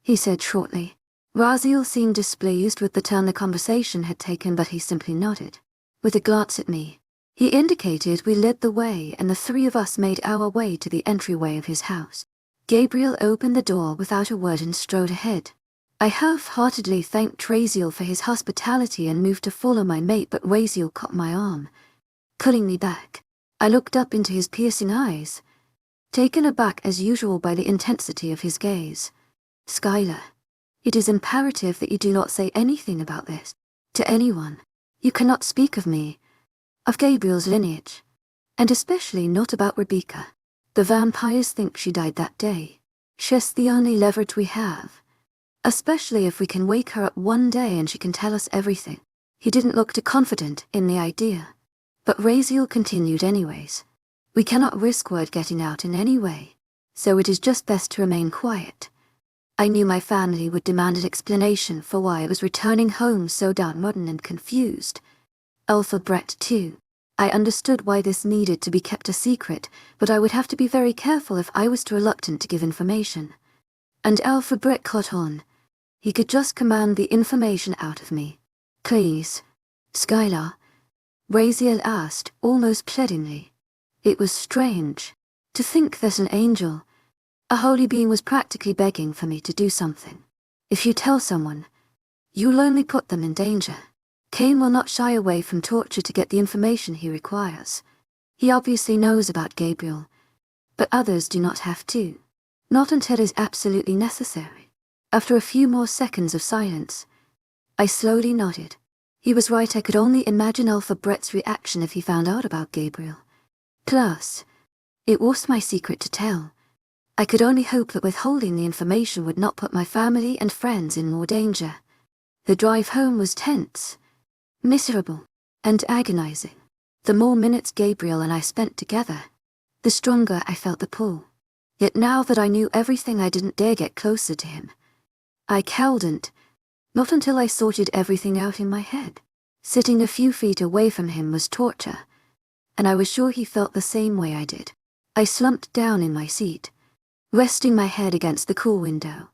he said shortly. Raziel seemed displeased with the turn the conversation had taken, but he simply nodded. With a glance at me, he indicated we led the way and the three of us made our way to the entryway of his house. Gabriel opened the door without a word and strode ahead. I half-heartedly thanked Raziel for his hospitality and moved to follow my mate, but Raziel caught my arm, pulling me back. I looked up into his piercing eyes, taken aback as usual by the intensity of his gaze. Skylar, it is imperative that you do not say anything about this to anyone. You cannot speak of me, of Gabriel's lineage, and especially not about Rebekah. The vampires think she died that day. She's the only leverage we have, especially if we can wake her up one day and she can tell us everything. He didn't look too confident in the idea, but Raziel continued anyways. We cannot risk word getting out in any way, so it is just best to remain quiet. I knew my family would demand an explanation for why I was returning home so downtrodden and confused. Brett too. I understood why this needed to be kept a secret, but I would have to be very careful if I was too reluctant to give information. And Brett caught on. He could just command the information out of me. Please, Skylar, Raziel asked, almost pleadingly. It was strange to think that an angel, a holy being, was practically begging for me to do something. If you tell someone, you'll only put them in danger. Cain will not shy away from torture to get the information he requires. He obviously knows about Gabriel, but others do not have to. Not until it is absolutely necessary. After a few more seconds of silence, I slowly nodded. He was right, I could only imagine Brett's reaction if he found out about Gabriel. Plus, it was my secret to tell. I could only hope that withholding the information would not put my family and friends in more danger. The drive home was tense, miserable, and agonizing. The more minutes Gabriel and I spent together, the stronger I felt the pull. Yet now that I knew everything, I didn't dare get closer to him. I couldn't, not until I sorted everything out in my head. Sitting a few feet away from him was torture, and I was sure he felt the same way I did. I slumped down in my seat, resting my head against the cool window.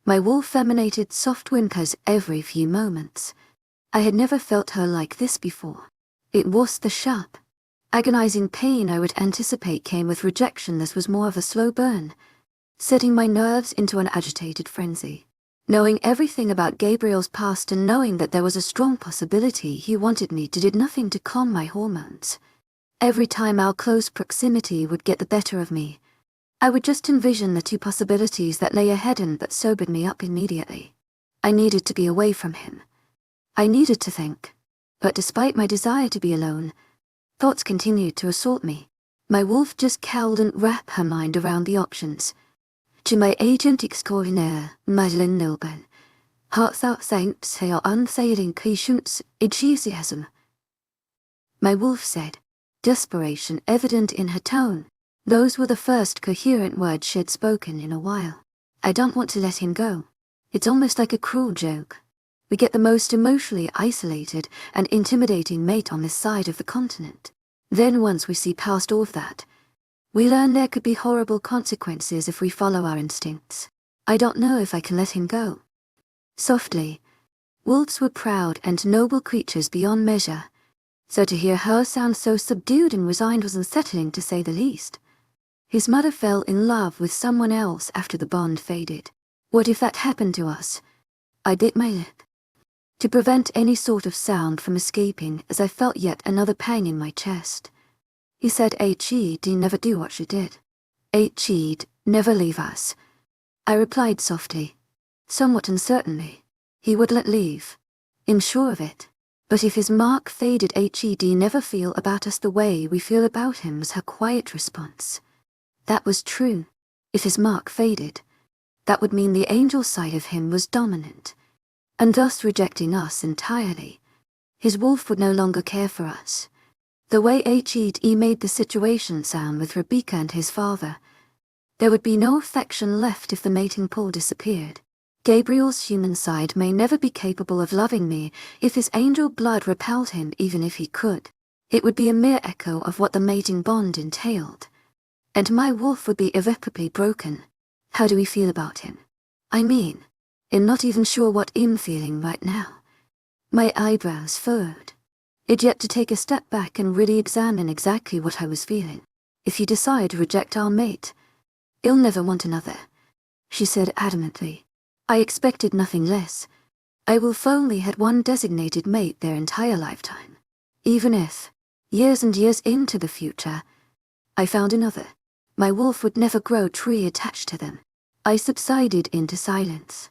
My wolf emanated soft whimpers every few moments. I had never felt her like this before. It was the sharp, agonizing pain I would anticipate came with rejection. This was more of a slow burn, setting my nerves into an agitated frenzy. Knowing everything about Gabriel's past and knowing that there was a strong possibility he wanted me to, did nothing to calm my hormones. Every time our close proximity would get the better of me, I would just envision the two possibilities that lay ahead, and that sobered me up immediately. I needed to be away from him. I needed to think. But despite my desire to be alone, thoughts continued to assault me. My wolf just couldn't wrap her mind around the options. To my agent extraordinaire, Madeleine Nilben, hast thou thanked her unsailing patience, enthusiasm? My wolf said, desperation evident in her tone. Those were the first coherent words she had spoken in a while. I don't want to let him go. It's almost like a cruel joke. We get the most emotionally isolated and intimidating mate on this side of the continent. Then once we see past all of that, we learn there could be horrible consequences if we follow our instincts. I don't know if I can let him go. Softly, wolves were proud and noble creatures beyond measure, so to hear her sound so subdued and resigned was unsettling, to say the least. His mother fell in love with someone else after the bond faded. What if that happened to us? I bit my lip, to prevent any sort of sound from escaping, as I felt yet another pang in my chest. He said she'd never do what she did. She'd Never leave us, I replied softly, somewhat uncertainly. He would let leave. I'm sure of it. But if his mark faded, he'd never feel about us the way we feel about him, was her quiet response. That was true. If his mark faded, that would mean the angel side of him was dominant, and thus rejecting us entirely. His wolf would no longer care for us. The way he made the situation sound with Rebekah and his father, there would be no affection left if the mating pool disappeared. Gabriel's human side may never be capable of loving me if his angel blood repelled him, even if he could. It would be a mere echo of what the mating bond entailed. And my wolf would be irreparably broken. How do we feel about him? I mean, I'm not even sure what I'm feeling right now. My eyebrows furrowed. I'd yet to take a step back and really examine exactly what I was feeling. If you decide to reject our mate, you'll never want another, she said adamantly. I expected nothing less. I wolf only had one designated mate their entire lifetime. Even if, years and years into the future, I found another, my wolf would never grow tree attached to them. I subsided into silence.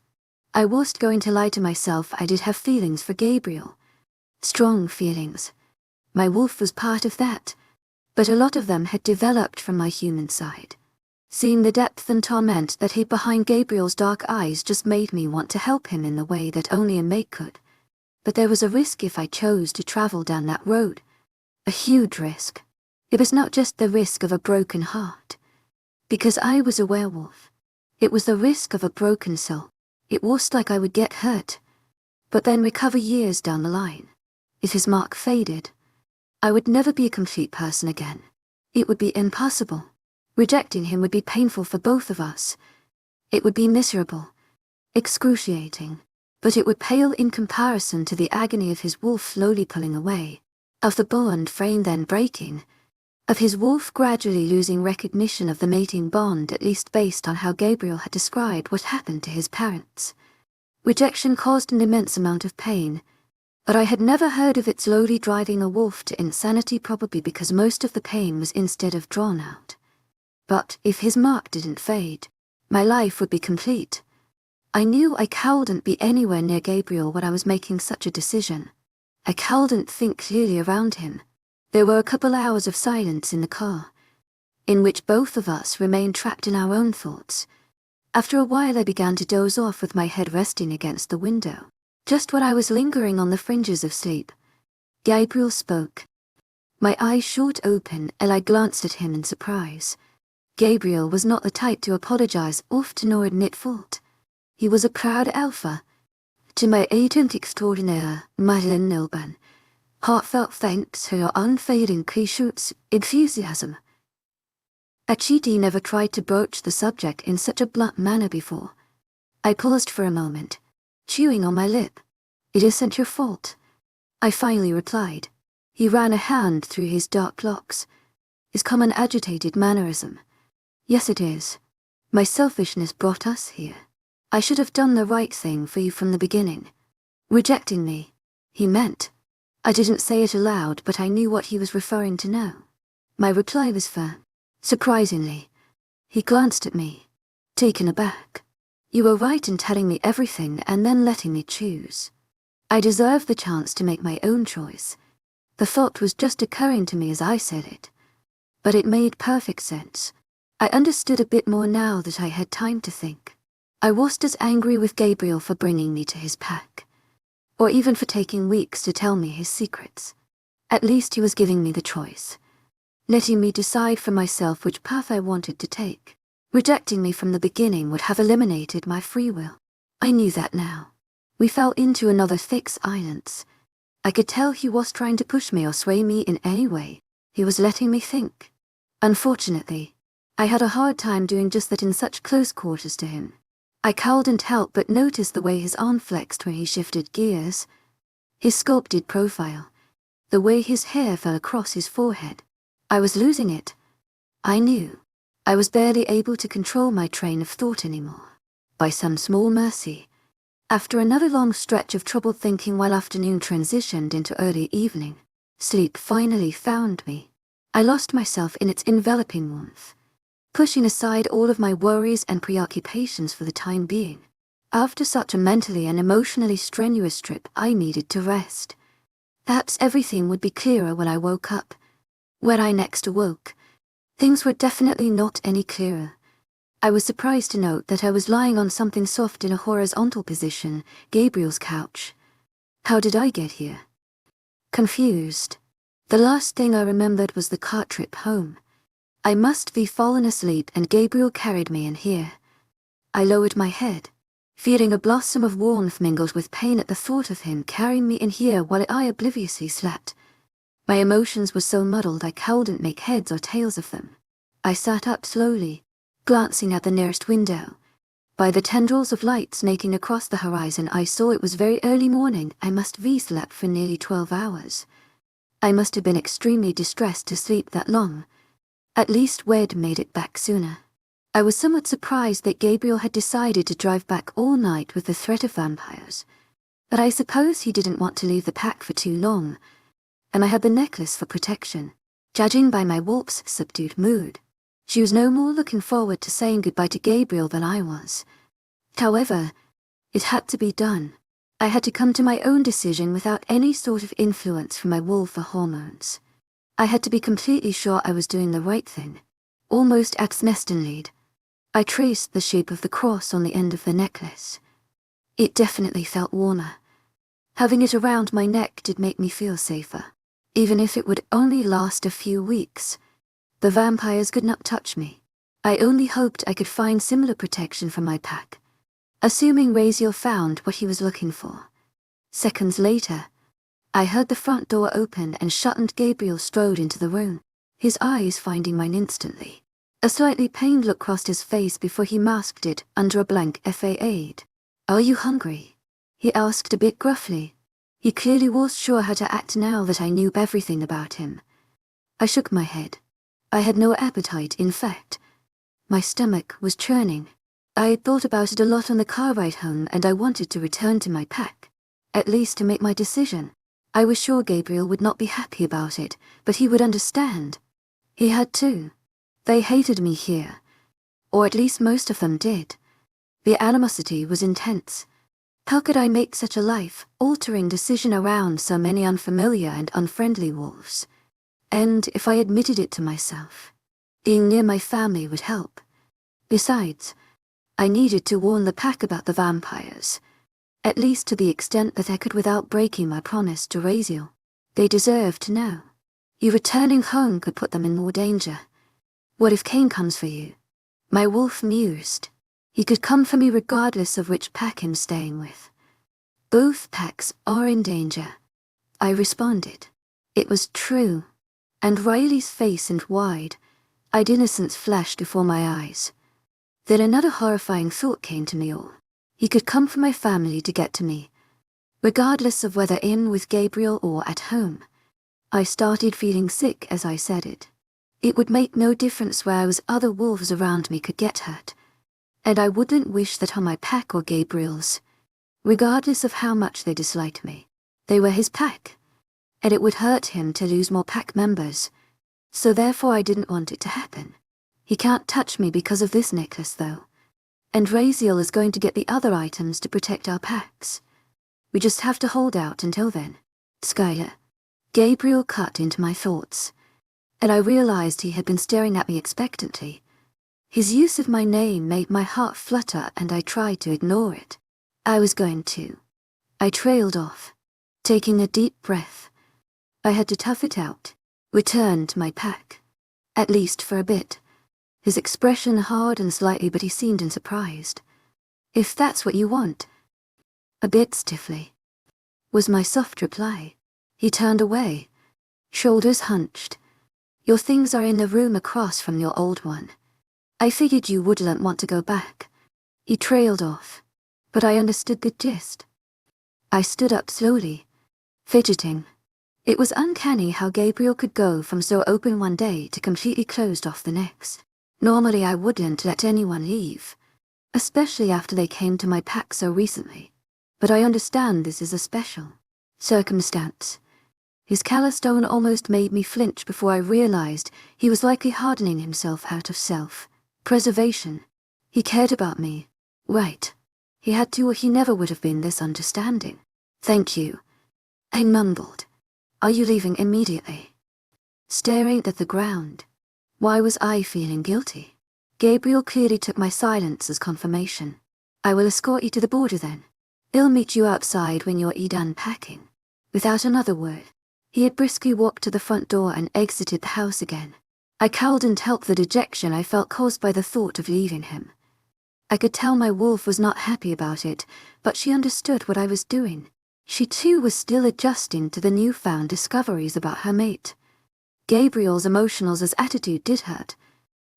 I wasn't going to lie to myself. I did have feelings for Gabriel. Strong feelings. My wolf was part of that, but a lot of them had developed from my human side. Seeing the depth and torment that hid behind Gabriel's dark eyes just made me want to help him in the way that only a mate could. But there was a risk if I chose to travel down that road. A huge risk. It was not just the risk of a broken heart. Because I was a werewolf. It was the risk of a broken soul. It was like I would get hurt, but then recover years down the line. If his mark faded, I would never be a complete person again. It would be impossible. Rejecting him would be painful for both of us. It would be miserable, excruciating, but it would pale in comparison to the agony of his wolf slowly pulling away, of the bond frame then breaking, of his wolf gradually losing recognition of the mating bond, at least based on how Gabriel had described what happened to his parents. Rejection caused an immense amount of pain, but I had never heard of it slowly driving a wolf to insanity, probably because most of the pain was instead of drawn out. But if his mark didn't fade, my life would be complete. I knew I couldn't be anywhere near Gabriel when I was making such a decision. I couldn't think clearly around him. There were a couple hours of silence in the car, in which both of us remained trapped in our own thoughts. After a while I began to doze off with my head resting against the window. Just when I was lingering on the fringes of sleep, Gabriel spoke. My eyes shot open and I glanced at him in surprise. Gabriel was not the type to apologize often nor admit fault. He was a proud alpha. To my agent extraordinaire, Madeleine Nilban, heartfelt thanks for your unfailing Kishut's enthusiasm. Achiti never tried to broach the subject in such a blunt manner before. I paused for a moment, chewing on my lip. It isn't your fault, I finally replied. He ran a hand through his dark locks, his common agitated mannerism. Yes, it is. My selfishness brought us here. I should have done the right thing for you from the beginning. Rejecting me, he meant. I didn't say it aloud, but I knew what he was referring to now. My reply was firm. Surprisingly, he glanced at me, taken aback. You were right in telling me everything and then letting me choose. I deserved the chance to make my own choice. The thought was just occurring to me as I said it. But it made perfect sense. I understood a bit more now that I had time to think. I wasn't as angry with Gabriel for bringing me to his pack, or even for taking weeks to tell me his secrets. At least he was giving me the choice, letting me decide for myself which path I wanted to take. Rejecting me from the beginning would have eliminated my free will. I knew that now. We fell into another thick silence. I could tell he was trying to push me or sway me in any way. He was letting me think. Unfortunately, I had a hard time doing just that in such close quarters to him. I couldn't help but notice the way his arm flexed when he shifted gears, his sculpted profile, the way his hair fell across his forehead. I was losing it. I knew. I was barely able to control my train of thought anymore. By some small mercy, after another long stretch of troubled thinking while afternoon transitioned into early evening, sleep finally found me. I lost myself in its enveloping warmth, pushing aside all of my worries and preoccupations for the time being. After such a mentally and emotionally strenuous trip, I needed to rest. Perhaps everything would be clearer when I woke up. When I next awoke, things were definitely not any clearer. I was surprised to note that I was lying on something soft in a horizontal position, Gabriel's couch. How did I get here? Confused. The last thing I remembered was the car trip home. I must be fallen asleep and Gabriel carried me in here. I lowered my head, feeling a blossom of warmth mingled with pain at the thought of him carrying me in here while I obliviously slept. My emotions were so muddled I couldn't make heads or tails of them. I sat up slowly, glancing at the nearest window. By the tendrils of light snaking across the horizon, I saw it was very early morning. I must have slept for nearly 12 hours. I must have been extremely distressed to sleep that long. At least Wed made it back sooner. I was somewhat surprised that Gabriel had decided to drive back all night with the threat of vampires. But I suppose he didn't want to leave the pack for too long. And I had the necklace for protection. Judging by my wolf's subdued mood, she was no more looking forward to saying goodbye to Gabriel than I was. However, it had to be done. I had to come to my own decision without any sort of influence from my wolf or hormones. I had to be completely sure I was doing the right thing. Almost accidentally, I traced the shape of the cross on the end of the necklace. It definitely felt warmer. Having it around my neck did make me feel safer. Even if it would only last a few weeks, the vampires could not touch me. I only hoped I could find similar protection from my pack. Assuming Raziel found what he was looking for. Seconds later, I heard the front door open and shut and Gabriel strode into the room, his eyes finding mine instantly. A slightly pained look crossed his face before he masked it under a blank FA8. "Are you hungry?" he asked a bit gruffly. He clearly was sure how to act now that I knew everything about him. I shook my head. I had no appetite, in fact. My stomach was churning. I had thought about it a lot on the car ride home and I wanted to return to my pack. At least to make my decision. I was sure Gabriel would not be happy about it, but he would understand. He had too. They hated me here. Or at least most of them did. The animosity was intense. How could I make such a life-altering decision around so many unfamiliar and unfriendly wolves? And if I admitted it to myself, being near my family would help. Besides, I needed to warn the pack about the vampires. At least to the extent that I could without breaking my promise to Raziel. They deserved to know. You returning home could put them in more danger. What if Cain comes for you? My wolf mused. He could come for me regardless of which pack I'm staying with. Both packs are in danger, I responded. It was true. And Riley's face went wide. I'd innocence flashed before my eyes. Then another horrifying thought came to me all. He could come for my family to get to me, regardless of whether in with Gabriel or at home. I started feeling sick as I said it. It would make no difference where I was, other wolves around me could get hurt. And I wouldn't wish that on my pack or Gabriel's, regardless of how much they disliked me. They were his pack, and it would hurt him to lose more pack members, so therefore I didn't want it to happen. He can't touch me because of this necklace though. And Raziel is going to get the other items to protect our packs. We just have to hold out until then. Skylar. Gabriel cut into my thoughts, and I realized he had been staring at me expectantly. His use of my name made my heart flutter and I tried to ignore it. I was going to. I trailed off, taking a deep breath. I had to tough it out, return to my pack. At least for a bit. His expression hardened slightly, but he seemed unsurprised. "If that's what you want." A bit stiffly, was my soft reply. He turned away, shoulders hunched. "Your things are in the room across from your old one. I figured you wouldn't want to go back." He trailed off, but I understood the gist. I stood up slowly, fidgeting. It was uncanny how Gabriel could go from so open one day to completely closed off the next. Normally I wouldn't let anyone leave, especially after they came to my pack so recently. But I understand this is a special circumstance. His callous tone almost made me flinch before I realized he was likely hardening himself out of self. Preservation. He cared about me. Right. He had to, or he never would have been this understanding. Thank you. I mumbled. Are you leaving immediately? Staring at the ground. Why was I feeling guilty? Gabriel clearly took my silence as confirmation. I will escort you to the border then. I'll meet you outside when you're done packing. Without another word, he had briskly walked to the front door and exited the house again. I cowed and helped the dejection I felt caused by the thought of leaving him. I could tell my wolf was not happy about it, but she understood what I was doing. She too was still adjusting to the newfound discoveries about her mate. Gabriel's emotionals as attitude did hurt,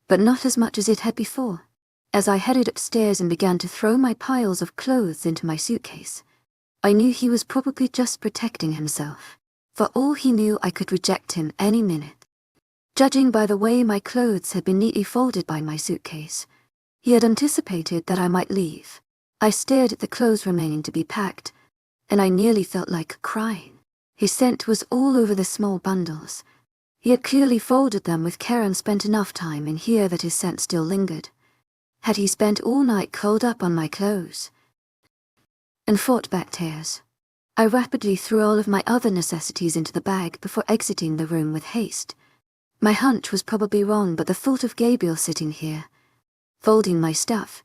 but not as much as it had before. As I headed upstairs and began to throw my piles of clothes into my suitcase, I knew he was probably just protecting himself. For all he knew, I could reject him any minute. Judging by the way my clothes had been neatly folded by my suitcase, he had anticipated that I might leave. I stared at the clothes remaining to be packed, and I nearly felt like crying. His scent was all over the small bundles. He had clearly folded them with care and spent enough time in here that his scent still lingered. Had he spent all night curled up on my clothes and fought back tears? I rapidly threw all of my other necessities into the bag before exiting the room with haste. My hunch was probably wrong, but the thought of Gabriel sitting here, folding my stuff,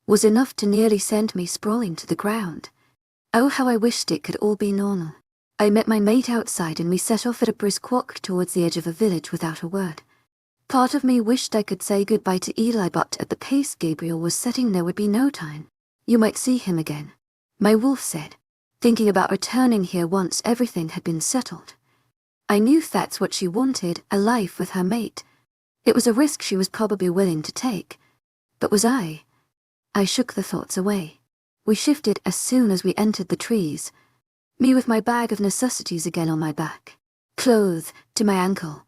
was enough to nearly send me sprawling to the ground. Oh, how I wished it could all be normal. I met my mate outside and we set off at a brisk walk towards the edge of a village without a word. Part of me wished I could say goodbye to Eli, but at the pace Gabriel was setting there would be no time. You might see him again, my wolf said, thinking about returning here once everything had been settled. I knew that's what she wanted, a life with her mate. It was a risk she was probably willing to take. But was I? I shook the thoughts away. We shifted as soon as we entered the trees, me with my bag of necessities again on my back, clothed to my ankle.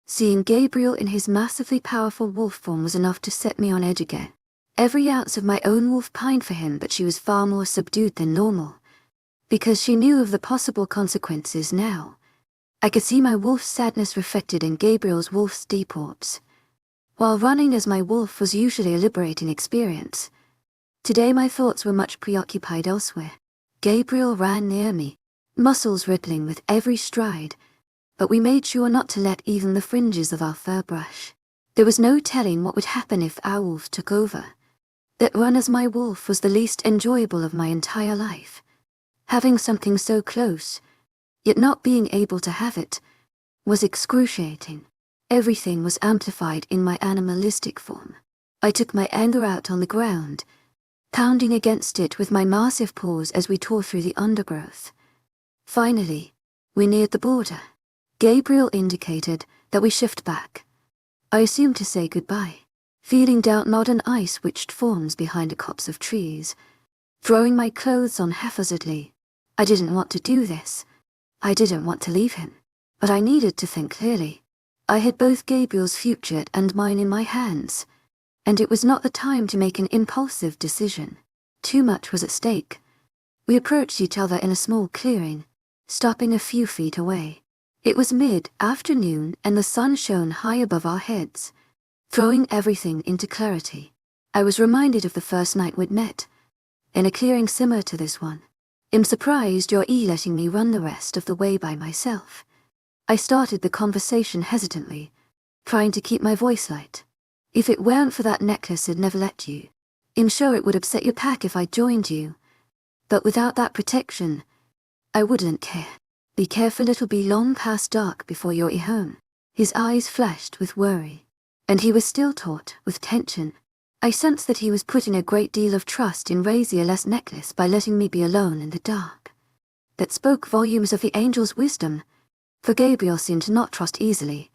Seeing Gabriel in his massively powerful wolf form was enough to set me on edge again. Every ounce of my own wolf pined for him, but she was far more subdued than normal, because she knew of the possible consequences now. I could see my wolf's sadness reflected in Gabriel's wolf's deports. While running as my wolf was usually a liberating experience, today my thoughts were much preoccupied elsewhere. Gabriel ran near me, muscles rippling with every stride, but we made sure not to let even the fringes of our fur brush. There was no telling what would happen if our wolf took over. That run as my wolf was the least enjoyable of my entire life. Having something so close, yet not being able to have it, was excruciating. Everything was amplified in my animalistic form. I took my anger out on the ground, pounding against it with my massive paws as we tore through the undergrowth. Finally, we neared the border. Gabriel indicated that we shift back. I assumed to say goodbye, feeling down modern ice-witched forms behind a copse of trees, throwing my clothes on haphazardly. I didn't want to do this. I didn't want to leave him, but I needed to think clearly. I had both Gabriel's future and mine in my hands, and it was not the time to make an impulsive decision. Too much was at stake. We approached each other in a small clearing, stopping a few feet away. It was mid-afternoon and the sun shone high above our heads, throwing everything into clarity. I was reminded of the first night we'd met, in a clearing similar to this one. I'm surprised you're letting me run the rest of the way by myself. I started the conversation hesitantly, trying to keep my voice light. If it weren't for that necklace, I'd never let you. I'm sure it would upset your pack if I joined you, but without that protection, I wouldn't care. Be careful, it'll be long past dark before you're home. His eyes flashed with worry, and he was still taut with tension. I sensed that he was putting a great deal of trust in Razierless necklace by letting me be alone in the dark. That spoke volumes of the angel's wisdom, for Gabriel seemed to not trust easily,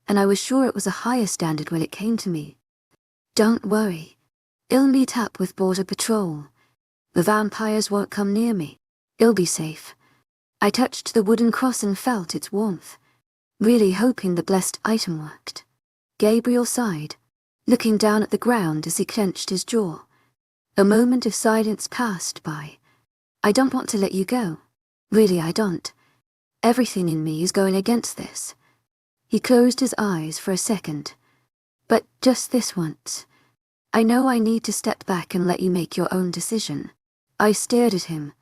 and I was sure it was a higher standard when it came to me. Don't worry. I'll meet up with Border Patrol. The vampires won't come near me. I'll be safe. I touched the wooden cross and felt its warmth, really hoping the blessed item worked. Gabriel sighed, looking down at the ground as he clenched his jaw. A moment of silence passed by. I don't want to let you go. Really, I don't. Everything in me is going against this. He closed his eyes for a second. But just this once, I know I need to step back and let you make your own decision. I stared at him,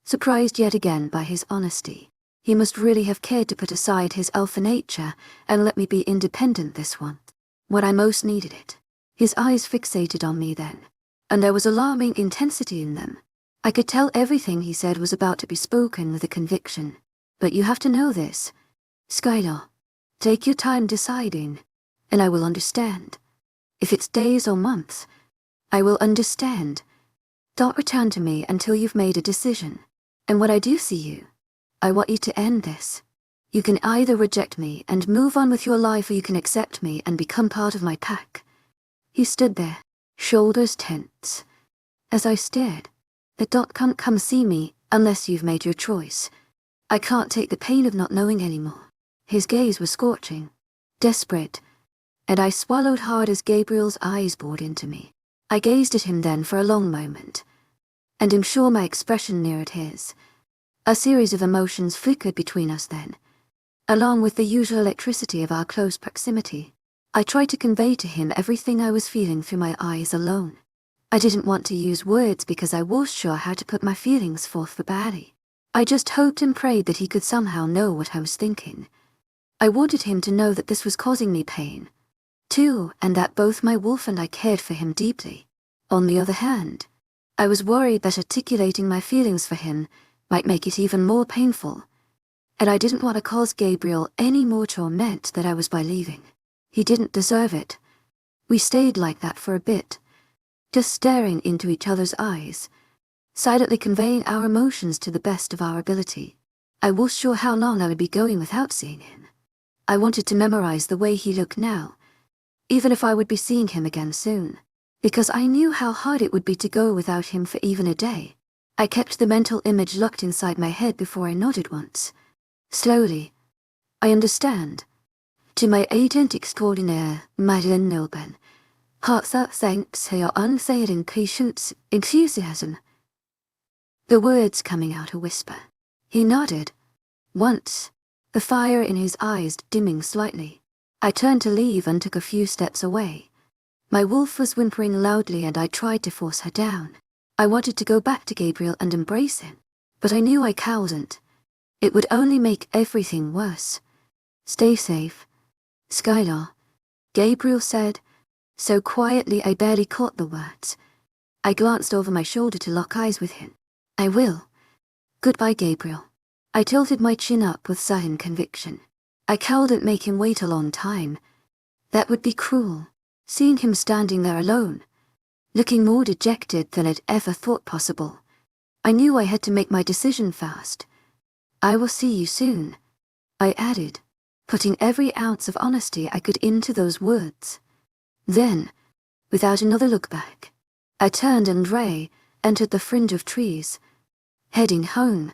surprised yet again by his honesty. He must really have cared to put aside his alpha nature and let me be independent this once, when I most needed it. His eyes fixated on me then, and there was alarming intensity in them. I could tell everything he said was about to be spoken with a conviction. But you have to know this, Skylar. Take your time deciding, and I will understand. If it's days or months, I will understand. Don't return to me until you've made a decision. And when I do see you, I want you to end this. You can either reject me and move on with your life, or you can accept me and become part of my pack. He stood there, shoulders tense. As I stared, the dot can't come see me unless you've made your choice. I can't take the pain of not knowing anymore. His gaze was scorching, desperate, and I swallowed hard as Gabriel's eyes bored into me. I gazed at him then for a long moment, and am sure my expression mirrored his. A series of emotions flickered between us then, along with the usual electricity of our close proximity. I tried to convey to him everything I was feeling through my eyes alone. I didn't want to use words because I was sure how to put my feelings forth verbally. I just hoped and prayed that he could somehow know what I was thinking. I wanted him to know that this was causing me pain, too, and that both my wolf and I cared for him deeply. On the other hand, I was worried that articulating my feelings for him might make it even more painful, and I didn't want to cause Gabriel any more torment than I was by leaving. He didn't deserve it. We stayed like that for a bit, just staring into each other's eyes, silently conveying our emotions to the best of our ability. I was sure how long I would be going without seeing him. I wanted to memorize the way he looked now, even if I would be seeing him again soon, because I knew how hard it would be to go without him for even a day. I kept the mental image locked inside my head before I nodded once. Slowly, I understand. To my agent extraordinaire, Madeleine Nilben, heartfelt thanks for your unfailing patience, enthusiasm. The words coming out a whisper. He nodded. Once, the fire in his eyes dimming slightly. I turned to leave and took a few steps away. My wolf was whimpering loudly and I tried to force her down. I wanted to go back to Gabriel and embrace him, but I knew I couldn't. It would only make everything worse. Stay safe, Skylar, Gabriel said, so quietly I barely caught the words. I glanced over my shoulder to lock eyes with him. I will. Goodbye, Gabriel. I tilted my chin up with sudden conviction. I couldn't make him wait a long time. That would be cruel. Seeing him standing there alone, looking more dejected than I'd ever thought possible. I knew I had to make my decision fast. I will see you soon, I added, putting every ounce of honesty I could into those words. Then, without another look back, I turned and entered the fringe of trees, heading home.